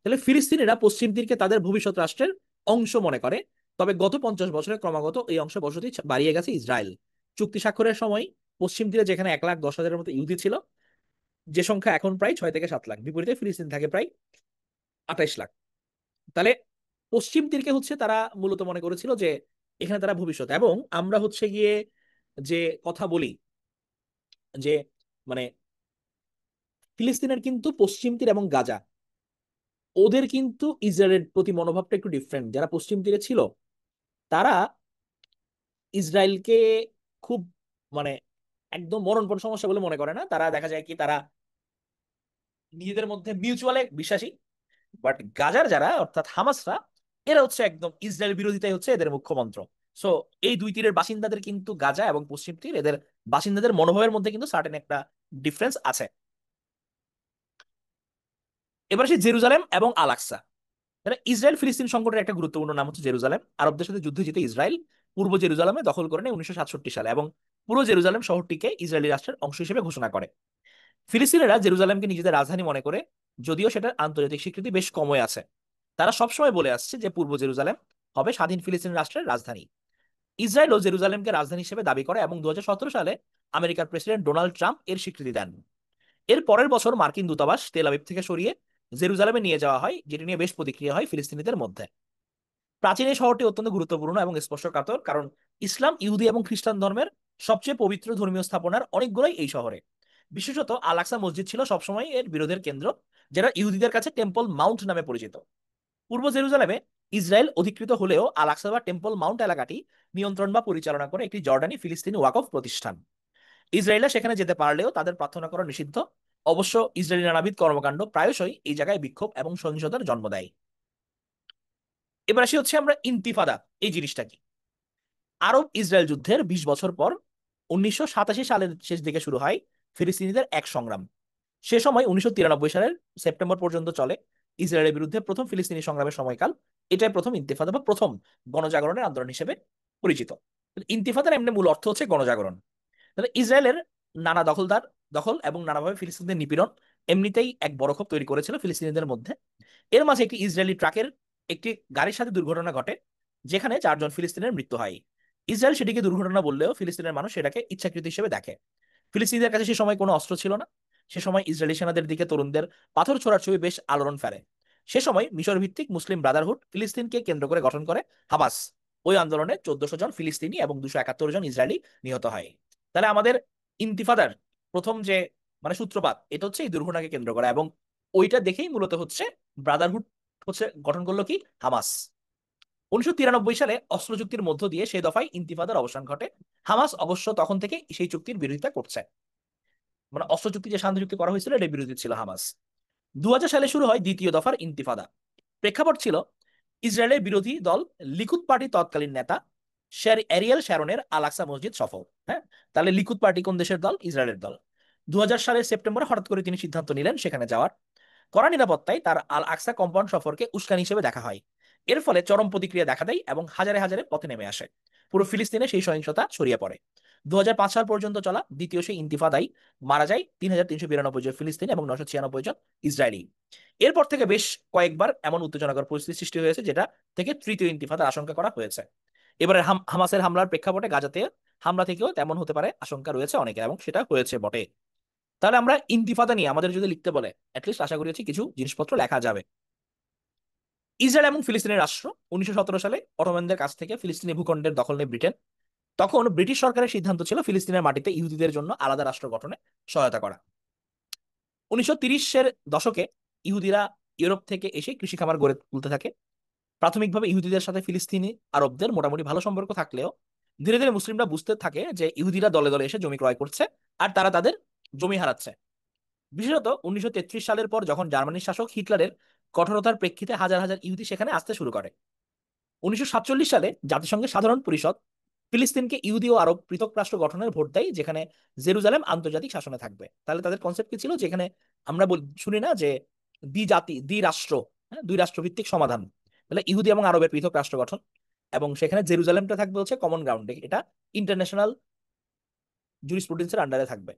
তাহলে ফিলিস্তিনিরা পশ্চিম তীরকে তাদের ভবিষ্যৎ রাষ্ট্রের অংশ মনে করে। তবে গত 50 বছরে ক্রমাগত এই অংশ বসতি বাড়িয়ে গেছে ইসরায়েল। চুক্তি স্বাক্ষরের সময় পশ্চিম তীরে যেখানে 1,10,000-এর মতো ইহুদি ছিল, যে সংখ্যা এখন প্রায় 6 থেকে 7 লাখ, বিপরীতে ফিলিস্তিন থাকে প্রায় 28 লাখ। তাহলে পশ্চিম তীরকে হচ্ছে তারা মূলত মনে করেছিল যে এখানে তারা ভবিষ্যৎ। এবং আমরা হচ্ছে গিয়ে যে কথা বলি যে মানে ফিলিস্তিনের কিন্তু পশ্চিম তীর এবং গাজা, ওদের কিন্তু ইসরায়েলের প্রতি মনোভাবটা একটু ডিফারেন্ট। যারা পশ্চিম তীরে ছিল তারা ইসরায়েলকে খুব মানে একদম মরণপণ সমস্যা বলে মনে করে না। তারা দেখা যায় কি তারা নিজেদের মধ্যে মিউচুয়ালে বিশ্বাসী। বাট গাজার যারা অর্থাৎ হামাসরা, এরা হচ্ছে একদম ইসরায়েল বিরোধিতাই হচ্ছে এদের মুখ্য মন্ত্র। সো এই দুই তীরের বাসিন্দাদের কিন্তু গাজা এবং পশ্চিম তীর, এদের বাসিন্দাদের মনোভাবের মধ্যে কিন্তু সার্টেন একটা ডিফারেন্স আছে। এবার সেই জেরুজালেম এবং আল আকসা। তাহলে ইসরায়েল ফিলিস্তিন সংকটের একটা গুরুত্বপূর্ণ নাম হচ্ছে জেরুজালেম। আরবদের সাথে যুদ্ধে জিতে ইসরায়েল পূর্ব জেরুজালেমে দখল করে নেয় 1967 সালে এবং পুরো জেরুজালেম শহরটিকে ইসরায়েলি রাষ্ট্রের অংশ হিসেবে ঘোষণা করে। ফিলিস্তিনিরা জেরুজালেমকে নিজেদের রাজধানী মনে করে, যদিও সেটার আন্তর্জাতিক স্বীকৃতি বেশ কমই আছে। তারা সবসময় বলে আসছে যে পূর্ব জেরুজালেম হবে স্বাধীন ফিলিস্তিন রাষ্ট্রের রাজধানী। ইসরায়েলও জেরুজালেমকে রাজধানী হিসেবে দাবি করে এবং 2017 সালে আমেরিকার প্রেসিডেন্ট ডোনাল্ড ট্রাম্প এর স্বীকৃতি দেন। এর পরের বছর মার্কিন দূতাবাস তেল আবিব থেকে সরিয়ে জেরুজালেমে নিয়ে যাওয়া হয়, যেটি নিয়ে বেশ প্রতিক্রিয়া হয় ফিলিস্তিনিদের মধ্যে। প্রাচীন এই শহরটি অত্যন্ত গুরুত্বপূর্ণ এবং স্পর্শকাতর, কারণ ইসলাম, ইহুদি এবং খ্রিস্টান ধর্মের সবচেয়ে পবিত্র ধর্মীয় স্থাপনার অনেকগুলোই এই শহরে। বিশেষত আল আকসা মসজিদ ছিল সবসময় এর বিরোধের কেন্দ্র, যেটা ইহুদিদের কাছে টেম্পল মাউন্ট নামে পরিচিত। পূর্ব জেরুজালেমে ইসরায়েল অধিকৃত হলেও আল আকসা বা টেম্পল মাউন্ট এলাকাটি নিয়ন্ত্রণ বা পরিচালনা করে একটি জর্ডানি ফিলিস্তিনি ওয়াকফ প্রতিষ্ঠান। ইসরায়েলে সেখানে যেতে পারলেও তাদের প্রার্থনা করা নিষিদ্ধ। অবশ্য ইসরায়েলি নানাবিধ কর্মকাণ্ড প্রায়শই এই জায়গায় বিক্ষোভ এবং সহিংসতার জন্ম দেয়। এবার আসি হচ্ছে আমরা ইন্তিফাদা এই জিনিসটা কি। আরব ইসরায়েল যুদ্ধের 20 বছর পর 1987 সালের শেষ দিকে শুরু হয় ফিলিস্তিনিদের এক সংগ্রাম। সে সময় 1993 সালের সেপ্টেম্বর পর্যন্ত চলে ইসরায়েলের বিরুদ্ধে প্রথম ফিলিস্তিনি সংগ্রামের সময়কাল। এটাই প্রথম ইন্তিফাদা বা প্রথম গণজাগরণের আন্দোলন হিসেবে পরিচিত। ইন্তিফাদার এমনি মূল অর্থ হচ্ছে গণজাগরণ। তাহলে ইসরায়েলের নানা দখল এবং নানাভাবে ফিলিস্তিনিদের নিপীড়ন এমনিতেই এক বড় ক্ষোভ তৈরি করেছিল ফিলিস্তিনিদের মধ্যে। এর মাঝে একটি ইসরায়েলি ট্রাকের একটি গাড়ির সাথে দুর্ঘটনা ঘটে, যেখানে 4 জন ফিলিস্তিনের মৃত্যু হয়। ইসরায়েল সেটিকে দুর্ঘটনা বললেও ফিলিস্তিনের মানুষ সেটাকে ইচ্ছাকৃত হিসেবে দেখে। ফিলিস্তিনিদের কাছে সে সময় কোনো অস্ত্র ছিল না। সে সময় ইসরায়েলি সেনাদের দিকে তরুণদের পাথর ছোড়ার ছবি বেশ আলোড়ন ফেলে। সে সময় মিশর ভিত্তিক মুসলিম ব্রাদারহুড ফিলিস্তিনকে কেন্দ্র করে গঠন করে হামাস। ওই আন্দোলনে 1,400 জন ফিলিস্তিনি এবং 271 জন ইসরায়েলি নিহত হয়। তাহলে আমাদের ইন্তিফাদার প্রথম যে সূত্রপাত, এটা হচ্ছে এই দুর্ঘটনাকে কেন্দ্র করা, এবং ওইটা দেখেই মূলত হচ্ছে ব্রাদারহুড হচ্ছে গঠন করলো কি হামাস। 1993 সালে অস্ত্র চুক্তির মধ্য দিয়ে সেই দফায় ইন্তিফাদার অবসান ঘটে। হামাস অবশ্য তখন থেকে সেই চুক্তির বিরোধিতা করছে। অস্ত্র চুক্তি যে শান্তি চুক্তি করা হয়েছিল এর বিরোধী ছিল হামাস। 2000 সালে শুরু হয় দ্বিতীয় দফার ইন্তিফাদা। প্রেক্ষাপট ছিল ইসরায়েলের বিরোধী দল লিকুদ পার্টির তৎকালীন নেতা এরিয়েল শ্যারনের আল আকসা মসজিদ সফর। হ্যাঁ, তাহলে লিকুদ পার্টি কোন দেশের দল? ইসরায়েলের দল। 2000 সালের সেপ্টেম্বরে হঠাৎ করে তিনি সিদ্ধান্ত নিলেন সেখানে যাওয়ার। কড়া নিরাপত্তায় তার আল আকসা কম্পাউন্ড সফরকে উস্কানি হিসেবে দেখা হয়। এর ফলে চরম প্রতিক্রিয়া দেখা দেয় এবং হাজারে হাজারে পথে নেমে আসে। পুরো ফিলিস্তিনে সেই সহিংসতা ছড়িয়ে পড়ে। 2005 সাল পর্যন্ত চলা দ্বিতীয় সেই ইন্তিফাদায় মারা যায় 3392 জন ফিলিস্তিনি এবং 996 জন ইসরায়েলি। এরপর থেকে বেশ কয়েকবার এমন উত্তেজনাকর পরিস্থিতি সৃষ্টি হয়েছে, যেটা থেকে তৃতীয় ইন্তিফাদার আশঙ্কা করা হয়েছে। এবারে হামাসের হামলার প্রেক্ষাপটে গাজাতে হামলা থেকেও তেমন হতে পারে আশঙ্কা রয়েছে অনেকের, এবং সেটা হয়েছে বটে। তাহলে আমরা ইন্তিফাদা নিয়ে আমাদের যদি লিখতে বলে, অ্যাটলিস্ট আশা করি কিছু জিনিসপত্র লেখা যাবে। ইসরায়েল এবং ফিলিস্তিনের রাষ্ট্র 1917 সালে অটোম্যানদের কাছ থেকে ফিলিস্তিনি ভূখণ্ডের দখল নেয় ব্রিটেন। তখন ব্রিটিশ সরকারের সিদ্ধান্ত ছিল ফিলিস্তিনের মাটিতে ইহুদিদের জন্য আলাদা রাষ্ট্র গঠনে সহায়তা করা। 1930-এর দশকে ইহুদিরা ইউরোপ থেকে এসে কৃষি খামার গড়ে তুলতে থাকে। প্রাথমিকভাবে ইহুদিদের সাথে ফিলিস্তিনি আরবদের মোটামুটি ভালো সম্পর্ক থাকলেও ধীরে ধীরে মুসলিমরা বুঝতে থাকে যে ইহুদিরা দলে দলে এসে জমি ক্রয় করছে আর তারা তাদের জমি হারাচ্ছে। বিশেষত 1933 সালের পর যখন জার্মানির শাসক হিটলারের কঠোরতার প্রেক্ষিতে হাজার হাজার ইহুদি সেখানে আসতে শুরু করে। 1947 সালে জাতিসংঘের সাধারণ পরিষদ ফিলিস্তিনকে ইহুদি ও আরব পৃথক রাষ্ট্র গঠনের ভোট দেয়, যেখানে জেরুজালেম আন্তর্জাতিক শাসনে থাকবে। তাহলে তাদের কনসেপ্ট কি ছিল, যেখানে আমরা শুনি না যে দ্বি জাতি দ্বি রাষ্ট্র, হ্যাঁ, দুই রাষ্ট্রভিত্তিক সমাধান, তাহলে ইহুদি এবং আরবের পৃথক রাষ্ট্র গঠন, এবং সেখানে জেরুজালেমটা থাকবে হচ্ছে কমন গ্রাউন্ডে, এটা ইন্টারন্যাশনাল জুরিসপ্রুডেন্সের আন্ডারে থাকবে।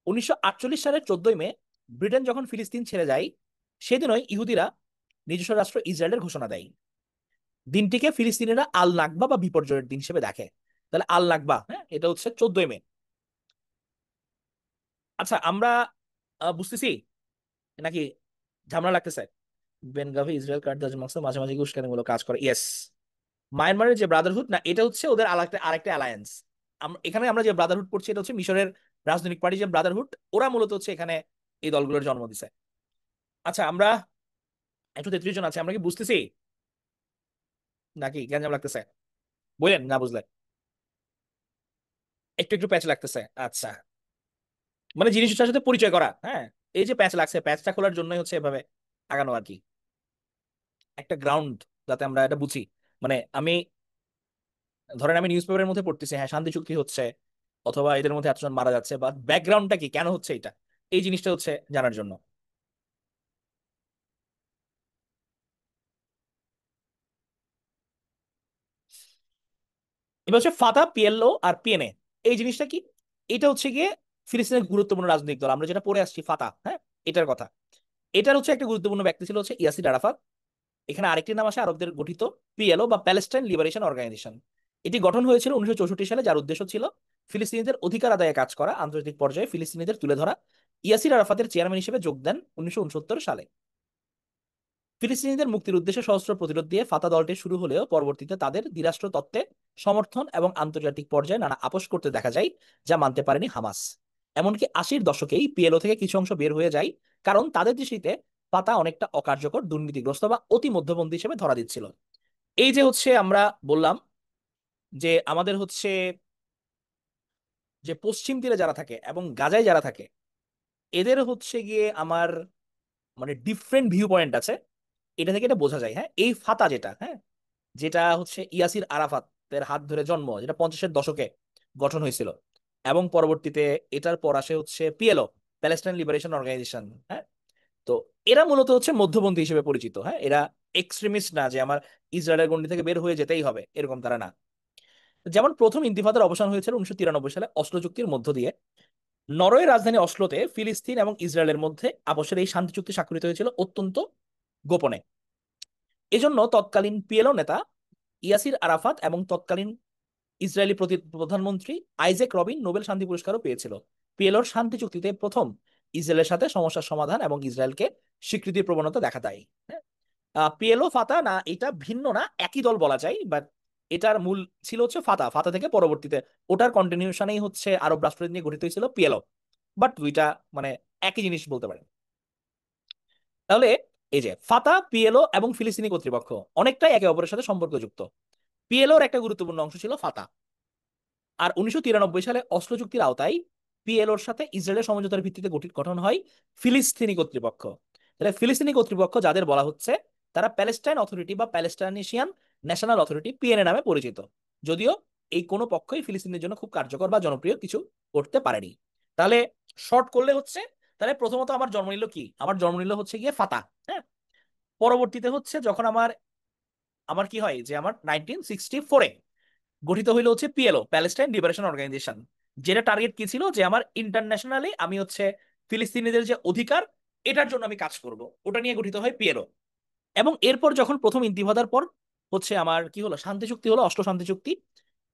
1948 সালের 14 মে ব্রিটেন যখন ফিলিস্তিন ছেড়ে যায়, সেদিনই ইহুদিরা নিজস্ব রাষ্ট্র ইসরায়েলের ঘোষণা দেয়। দিনটিকে ফিলিস্তিনিরা আল নাকবা বা বিপর্যয়ের দিন হিসেবে দেখে। তাহলে আল নাকবা, হ্যাঁ, এটা হচ্ছে 14 মে। আচ্ছা, আমরা বুঝতেছি নাকি ঝামেলা লাগতেছে? বেনগাভি ইসরায়েল কার্ডাজ মাকসা মাঝে মাঝে কি উস্কানিমূলক কাজ করে? ইয়েস। মায়ানমারের যে ব্রাদারহুড, না এটা হচ্ছে ওদের আরেকটা আরেকটা অ্যালায়েন্স। এখানে আমরা যে ব্রাদারহুড পড়ছি এটা হচ্ছে মিশরের রাজনৈতিক পার্টি যে ব্রাদারহুড, ওরা মূলত হচ্ছে এখানে এই দলগুলোর জন্ম দিছে। আচ্ছা, আমরা 133 জন আছে, আমরা কি বুঝতেছি নাকি গ্যাঞ্জাম লাগতেছে? বলেন না বুঝলে। একটু একটু প্যাচ লাগতেছে, আচ্ছা। মানে জিনিসটার সাথে পরিচয় করা, হ্যাঁ। এই যে প্যাচ লাগছে, প্যাচটা খোলার জন্যই হচ্ছে এভাবে আগানো আর কি, একটা গ্রাউন্ড, যাতে আমরা এটা বুঝি। মানে ধরেন আমি নিউজ পেপারের মধ্যে পড়তেছি, হ্যাঁ শান্তি চুক্তি হচ্ছে, অথবা এদের মধ্যে এতজন মারা যাচ্ছে, বা ব্যাকগ্রাউন্ডটা কি, কেন হচ্ছে এটা, এই জিনিসটা হচ্ছে জানার জন্য। এবার হচ্ছে ফাতা, পিএলও আর পিএনএ, এই জিনিসটা কি? এটা হচ্ছে গিয়ে ফিলিস্তিনের গুরুত্বপূর্ণ রাজনৈতিক দল, আমরা যেটা পড়ে আসছি ফাতা, হ্যাঁ, এটার কথা। এটার হচ্ছে একটা গুরুত্বপূর্ণ ব্যক্তি ছিল হচ্ছে ইয়াসির আরাফাত। এখানে আরেকটি নাম আসে আরবদের গঠিত পিএলও বা প্যালেস্টাইন লিবারেশন অর্গানাইজেশন। এটি গঠন হয়েছিল 1964 সালে, যার উদ্দেশ্য ছিল ফিলিস্তিনিদের অধিকার আদায়ে কাজ করা, আন্তর্জাতিক পর্যায়ে ফিলিস্তিনিদের তুলে ধরা। ইয়াসির আরাফাতের চেয়ারম্যান হিসেবে যোগ দেন 1969 সালে। ফিলিস্তিনিদের মুক্তির উদ্দেশ্যে সশস্ত্র প্রতিরোধ দিয়ে ফাতা দলটি শুরু হলেও পরবর্তীতে তাদের দ্বিরাষ্ট্র তত্ত্বে সমর্থন এবং আন্তর্জাতিক পর্যায়ে নানা আপোষ করতে দেখা যায়, যা মানতে পারেনি হামাস। এমনকি 80-র দশকেই পিএলও থেকে কিছু অংশ বের হয়ে যায়, কারণ তাদের দৃষ্টিতে ফাতা অনেকটা অকার্যকর, দুর্নীতিগ্রস্ত বা অতি মধ্যপন্থী হিসেবে ধরা দিচ্ছিল। এই যে হচ্ছে আমরা বললাম যে আমাদের হচ্ছে যে পশ্চিম তীরে যারা থাকে এবং গাজায় যারা থাকে, এদের হচ্ছে গিয়ে আমার মানে ডিফারেন্ট ভিউ পয়েন্ট আছে, এটা থেকে এটা বোঝা যায়। হ্যাঁ, এই ফাতা যেটা, হ্যাঁ, যেটা হচ্ছে ইয়াসির আরাফাতের হাত ধরে জন্ম, যেটা 50-এর দশকে গঠন হয়েছিল, এবং পরবর্তীতে এটার পর আসে হচ্ছে পিএলও, প্যালেস্টাইন লিবারেশন অর্গানাইজেশন, হ্যাঁ। তো এরা মূলত হচ্ছে মধ্যপন্থী হিসেবে পরিচিত, হ্যাঁ, এরা এক্সট্রিমিস্ট না যে আমার ইসরায়েলের গণ্ডি থেকে বের হয়ে যেতেই হবে, এরকম তারা না। যেমন প্রথম ইন্তিফাদার অবসান হয়েছিল 1993 সালে অসলো চুক্তির মধ্য দিয়ে। নরওয়ের রাজধানী অসলোতে ফিলিস্তিন এবং ইসরায়েলের মধ্যে আপসের এই শান্তি চুক্তি স্বাক্ষরিত হয়েছিল অত্যন্ত গোপনে। এজন্য তৎকালীন পিএলও নেতা ইয়াসির আরাফাত এবং তৎকালীন ইসরায়েলি প্রধানমন্ত্রী আইজেক রবিন নোবেল শান্তি পুরস্কারও পেয়েছিল। পিএলওর শান্তি চুক্তিতে প্রথম ইসরায়েলের সাথে সমস্যার সমাধান এবং ইসরায়েলকে স্বীকৃতির প্রবণতা দেখা দেয়। পিএলও ফাতা না, এটা ভিন্ন না, একই দল বলা যায়, বাট এটার মূল ছিল হচ্ছে ফাতা। ফাতা থেকে পরবর্তীতে ওটার কন্টিনিউশনেই হচ্ছে আরব রাষ্ট্র নিয়ে গঠিত হয়েছিল পিএলও, বাট দুইটা মানে একই জিনিস বলতে পারেন। তাহলে এই যে ফাতা, পিএলও এবং ফিলিস্তিনি কর্তৃপক্ষ অনেকটাই একে অপরের সাথে সম্পর্কযুক্ত। পিএলওর একটা গুরুত্বপূর্ণ অংশ ছিল ফাতা। আর 1993 সালে অসলো চুক্তির আওতায় পিএলওর সাথে ইসরায়েলের সমঝোতার ভিত্তিতে গঠন হয় ফিলিস্তিনি কর্তৃপক্ষ। তাহলে ফিলিস্তিনি কর্তৃপক্ষ যাদের বলা হচ্ছে, তারা প্যালেস্টাইন অথরিটি বা প্যালেস্টাইনিয়ান ন্যাশনাল অথরিটি পিএনএ নামে পরিচিত, যদিও এই কোনো পক্ষই ফিলিস্তিনের জন্য খুব কার্যকর বা জনপ্রিয় কিছু করতে পারেনি। তাহলে শর্ট করলে হচ্ছে, তাহলে প্রথমত আমার জন্ম নিল কি, আমার জন্ম নিল হচ্ছে গিয়ে ফাতা। হ্যাঁ, পরবর্তীতে হচ্ছে যখন আমার আমার কি হয় যে আমার 1964-এ গঠিত হইলো হচ্ছে পিএলও, প্যালেস্টাইন লিবারেশন অর্গানাইজেশন, যেটা টার্গেট কি ছিল যে আমার ইন্টারন্যাশনালি আমি হচ্ছে ফিলিস্তিনিদের যে অধিকার এটার জন্য আমি কাজ করব, ওটা নিয়ে গঠিত হয় পিএলও। এবং এরপর যখন প্রথম ইন্তিফাদার পর হচ্ছে আমার কি হলো, শান্তি চুক্তি হলো, অষ্ট শান্তি চুক্তি,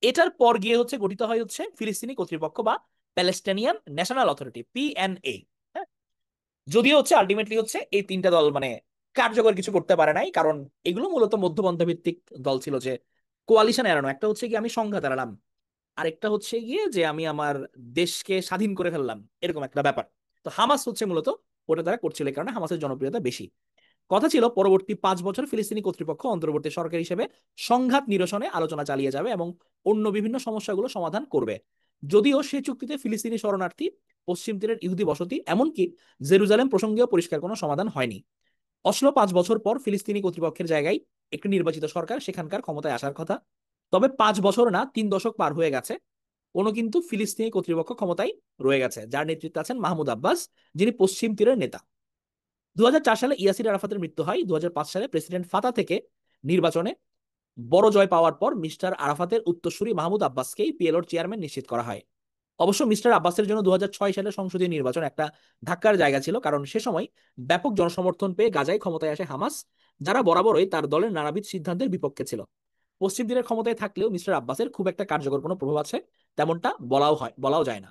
এটার পর গিয়ে হচ্ছে গঠিত হয় হচ্ছে ফিলিস্তিনি কর্তৃপক্ষ বা প্যালেস্টাইনিয়ান ন্যাশনাল অথরিটি, পিএনএ। যদিও হচ্ছে আলটিমেটলি হচ্ছে এই তিনটা দল মানে কার্যকর কিছু করতে পারে নাই, কারণ এগুলো মূলত মধ্যপন্থা ভিত্তিক দল ছিল, যে কোয়ালিশন এড়ানো, একটা হচ্ছে কি আমি সংঘাত এড়ালাম, আরেকটা হচ্ছে গিয়ে যে আমি আমার দেশকে স্বাধীন করে ফেললাম, এরকম একটা ব্যাপার। তো হামাস হচ্ছে মূলত ওটা তারা করছিল, এই কারণে হামাসের জনপ্রিয়তা বেশি। কথা ছিল পরবর্তী 5 বছর ফিলিস্তিনি কর্তৃপক্ষ অন্তর্বর্তী সরকার হিসেবে সংঘাত নিরসনে আলোচনা চালিয়ে যাবে এবং অন্য বিভিন্ন সমস্যাগুলো সমাধান করবে। যদিও সে চুক্তিতে ফিলিস্তিনি শরণার্থী, পশ্চিম তীরের ইহুদি বসতি, এমনকি জেরুজালেম প্রসঙ্গেও পরিষ্কার কোনো সমাধান হয়নি। অসলো 5 বছর পর ফিলিস্তিনি কর্তৃপক্ষের জায়গায় একটি নির্বাচিত সরকার সেখানকার ক্ষমতায় আসার কথা। তবে 5 বছর না, 3 দশক পার হয়ে গেছে, কোনো কিন্তু ফিলিস্তিনি কর্তৃপক্ষ ক্ষমতায় রয়ে গেছে, যার নেতৃত্বে আছেন মাহমুদ আব্বাস, যিনি পশ্চিম তীরের নেতা। 2004 সালে ইয়াসির আরাফাতের মৃত্যু হয়। 2005 সালে প্রেসিডেন্ট ফাতা থেকে নির্বাচনে বড় জয় পাওয়ার পর মিস্টার আরাফাতের উত্তরসূরি মাহমুদ আব্বাসকেই পিএলওর চেয়ারম্যান নিশ্চিত করা হয়। অবশ্য মিস্টার আব্বাসের জন্য 2006 সালের সংসদীয় নির্বাচন একটা ধাক্কার জায়গা ছিল, কারণ সে সময় ব্যাপক জনসমর্থন পেয়ে গাজায় ক্ষমতায় আসে হামাস, যারা বরাবরই তার দলের নানাবিধ সিদ্ধান্তের বিপক্ষে ছিল। পশ্চিম তীরের ক্ষমতায় থাকলেও মিস্টার আব্বাসের খুব একটা কার্যকর কোনো প্রভাব আছে তেমনটা বলাও যায় না।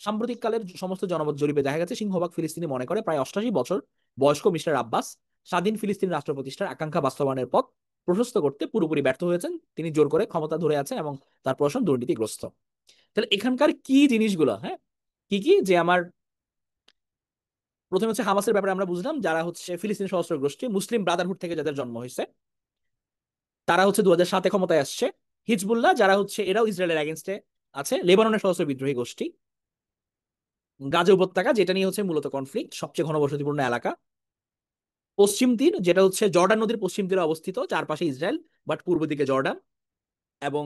সাম্প্রতিক কালের সমস্ত জনমত জরিপে দেখা গেছে সিংহভাগ ফিলিস্তিনি মনে করে প্রায় 88 বছর বয়স্ক মিস্টার আব্বাস স্বাধীন ফিলিস্তিন রাষ্ট্র প্রতিষ্ঠার আকাঙ্ক্ষা বাস্তবায়নের পথ প্রশস্ত করতে পুরোপুরি ব্যর্থ হয়েছেন। তিনি জোর করে ক্ষমতা ধরে আছেন এবং তার প্রশাসন দুর্নীতিগ্রস্ত। তাহলে এখানকার কি জিনিসগুলো, হ্যাঁ, কি কি যে আমার প্রথমে হচ্ছে হামাসের ব্যাপারে আমরা বুঝলাম, যারা হচ্ছে ফিলিস্তিন সশস্ত্র গোষ্ঠী মুসলিম ব্রাদারহুড থেকে যাদের জন্ম হয়েছে, তারা হচ্ছে 2007-এ ক্ষমতায় আসছে। হিজবুল্লাহ, যারা হচ্ছে এরাও ইসরায়েলের এগেনস্টে আছে, লেবাননের সশস্ত্র বিদ্রোহী গোষ্ঠী। গাজা উপত্যকা, যেটা নিয়ে হচ্ছে মূলত কনফ্লিক্ট, সবচেয়ে ঘনবসতিপূর্ণ এলাকা। পশ্চিম তীর, যেটা হচ্ছে জর্ডান নদীর পশ্চিম তীরে অবস্থিত, চারপাশে ইসরায়েল বাট পূর্ব দিকে জর্ডান। এবং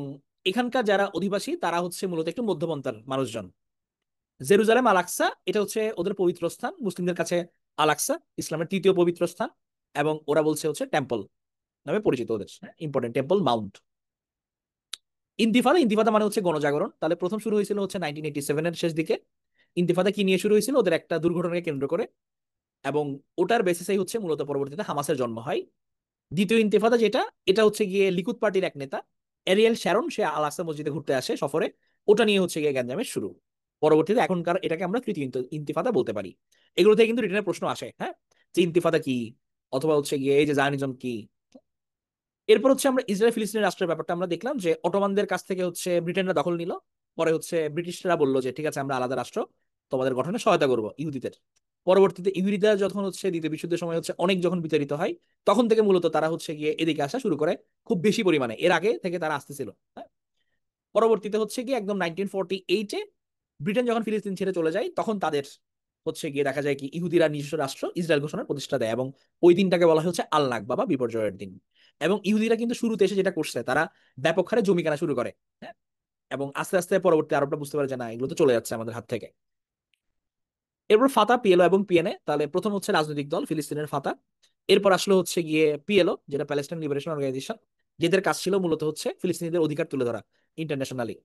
এখানকার যারা অধিবাসী তারা হচ্ছে মূলত একটু মধ্যপন্থার মানুষজন। জেরুজালেম আল আকসা, এটা হচ্ছে ওদের পবিত্র স্থান, মুসলিমদের কাছে আল আকসা ইসলামের তৃতীয় পবিত্র স্থান, এবং ওরা বলছে হচ্ছে টেম্পল নামে পরিচিত ওদের, ইম্পর্টেন্ট টেম্পল মাউন্ট। ইন্তিফাদা, ইন্তিফাদা মানে হচ্ছে গণজাগরণ। তাহলে প্রথম শুরু হয়েছিল হচ্ছে 1987-এর শেষ দিকে। ইন্তিফাদা কি নিয়ে শুরু হয়েছিল, ওদের একটা দুর্ঘটনাকে কেন্দ্র করে, এবং ওটার বেসিসেই হচ্ছে মূলত পরবর্তীতে হামাসের জন্ম হয়। দ্বিতীয় ইন্তেফাদা যেটা, এটা হচ্ছে গিয়ে লিকুদ পার্টির এক নেতা এরিয়েল শ্যারন, সে আল আকসা মসজিদে ঘুরতে আসে সফরে, ওটা নিয়ে হচ্ছে গিয়ে গ্যাঞ্জামের শুরু। পরবর্তীতে এখনকার এটাকে আমরা তৃতীয় ইন্তিফাদা বলতে পারি। এগুলো থেকে কিন্তু রিটার্নের প্রশ্ন আসে, হ্যাঁ, যে ইন্তিফাদা কি, অথবা হচ্ছে গিয়ে এই যে জায়নিজম কি। এরপর হচ্ছে আমরা ইসরায়েল ফিলিস্তিনের রাষ্ট্রের ব্যাপারটা আমরা দেখলাম, যে অটোমানদের কাছ থেকে হচ্ছে ব্রিটেনরা দখল নিল। পরে হচ্ছে ব্রিটিশরা বললো যে ঠিক আছে আমরা আলাদা রাষ্ট্র তোমাদের গঠনে সহায়তা করবো ইহুদিদের। পরবর্তীতে ইহুদিরা যখন হচ্ছে দ্বিতীয় বিশ্বযুদ্ধের সময় হচ্ছে অনেক যখন বিতাড়িত হয়, তখন থেকে মূলত তারা হচ্ছে গিয়ে এদিকে আসা শুরু করে খুব বেশি পরিমাণে, এর আগে থেকে তারা আসতেছিল, হ্যাঁ। পরবর্তীতে হচ্ছে গিয়ে একদম 1948-এ ব্রিটেন যখন ফিলিস্তিন ছেড়ে চলে যায়, তখন তাদের হচ্ছে গিয়ে দেখা যায় কি ইহুদিরা নিজস্ব রাষ্ট্র ইসরায়েল ঘোষণার প্রতিষ্ঠা দেয়, এবং ওই দিনটাকে বলা হয় হচ্ছে আল নাকবা বা বিপর্যয়ের দিন। এবং ইহুদিরা কিন্তু শুরুতে এসে যেটা করছে, তারা ব্যাপক হারে জমি কেনা শুরু করে, হ্যাঁ, এবং আস্তে আস্তে পরবর্তী আরবরা বুঝতে পারে যে না, এগুলো তো চলে যাচ্ছে আমাদের হাত থেকে। এরপর ফাতা, পিএলও এবং পিএনএ। তাহলে প্রথম হচ্ছে রাজনৈতিক দল ফিলিস্তিনের ফাতা, এরপর আসলো হচ্ছে গিয়ে পিএলও, যেটা প্যালেস্টাইন লিবারেশন অর্গানাইজেশন, যেদের কাজ ছিল মূলত হচ্ছে ফিলিস্তিনিদের অধিকার তুলে ধরা ইন্টারন্যাশনালি।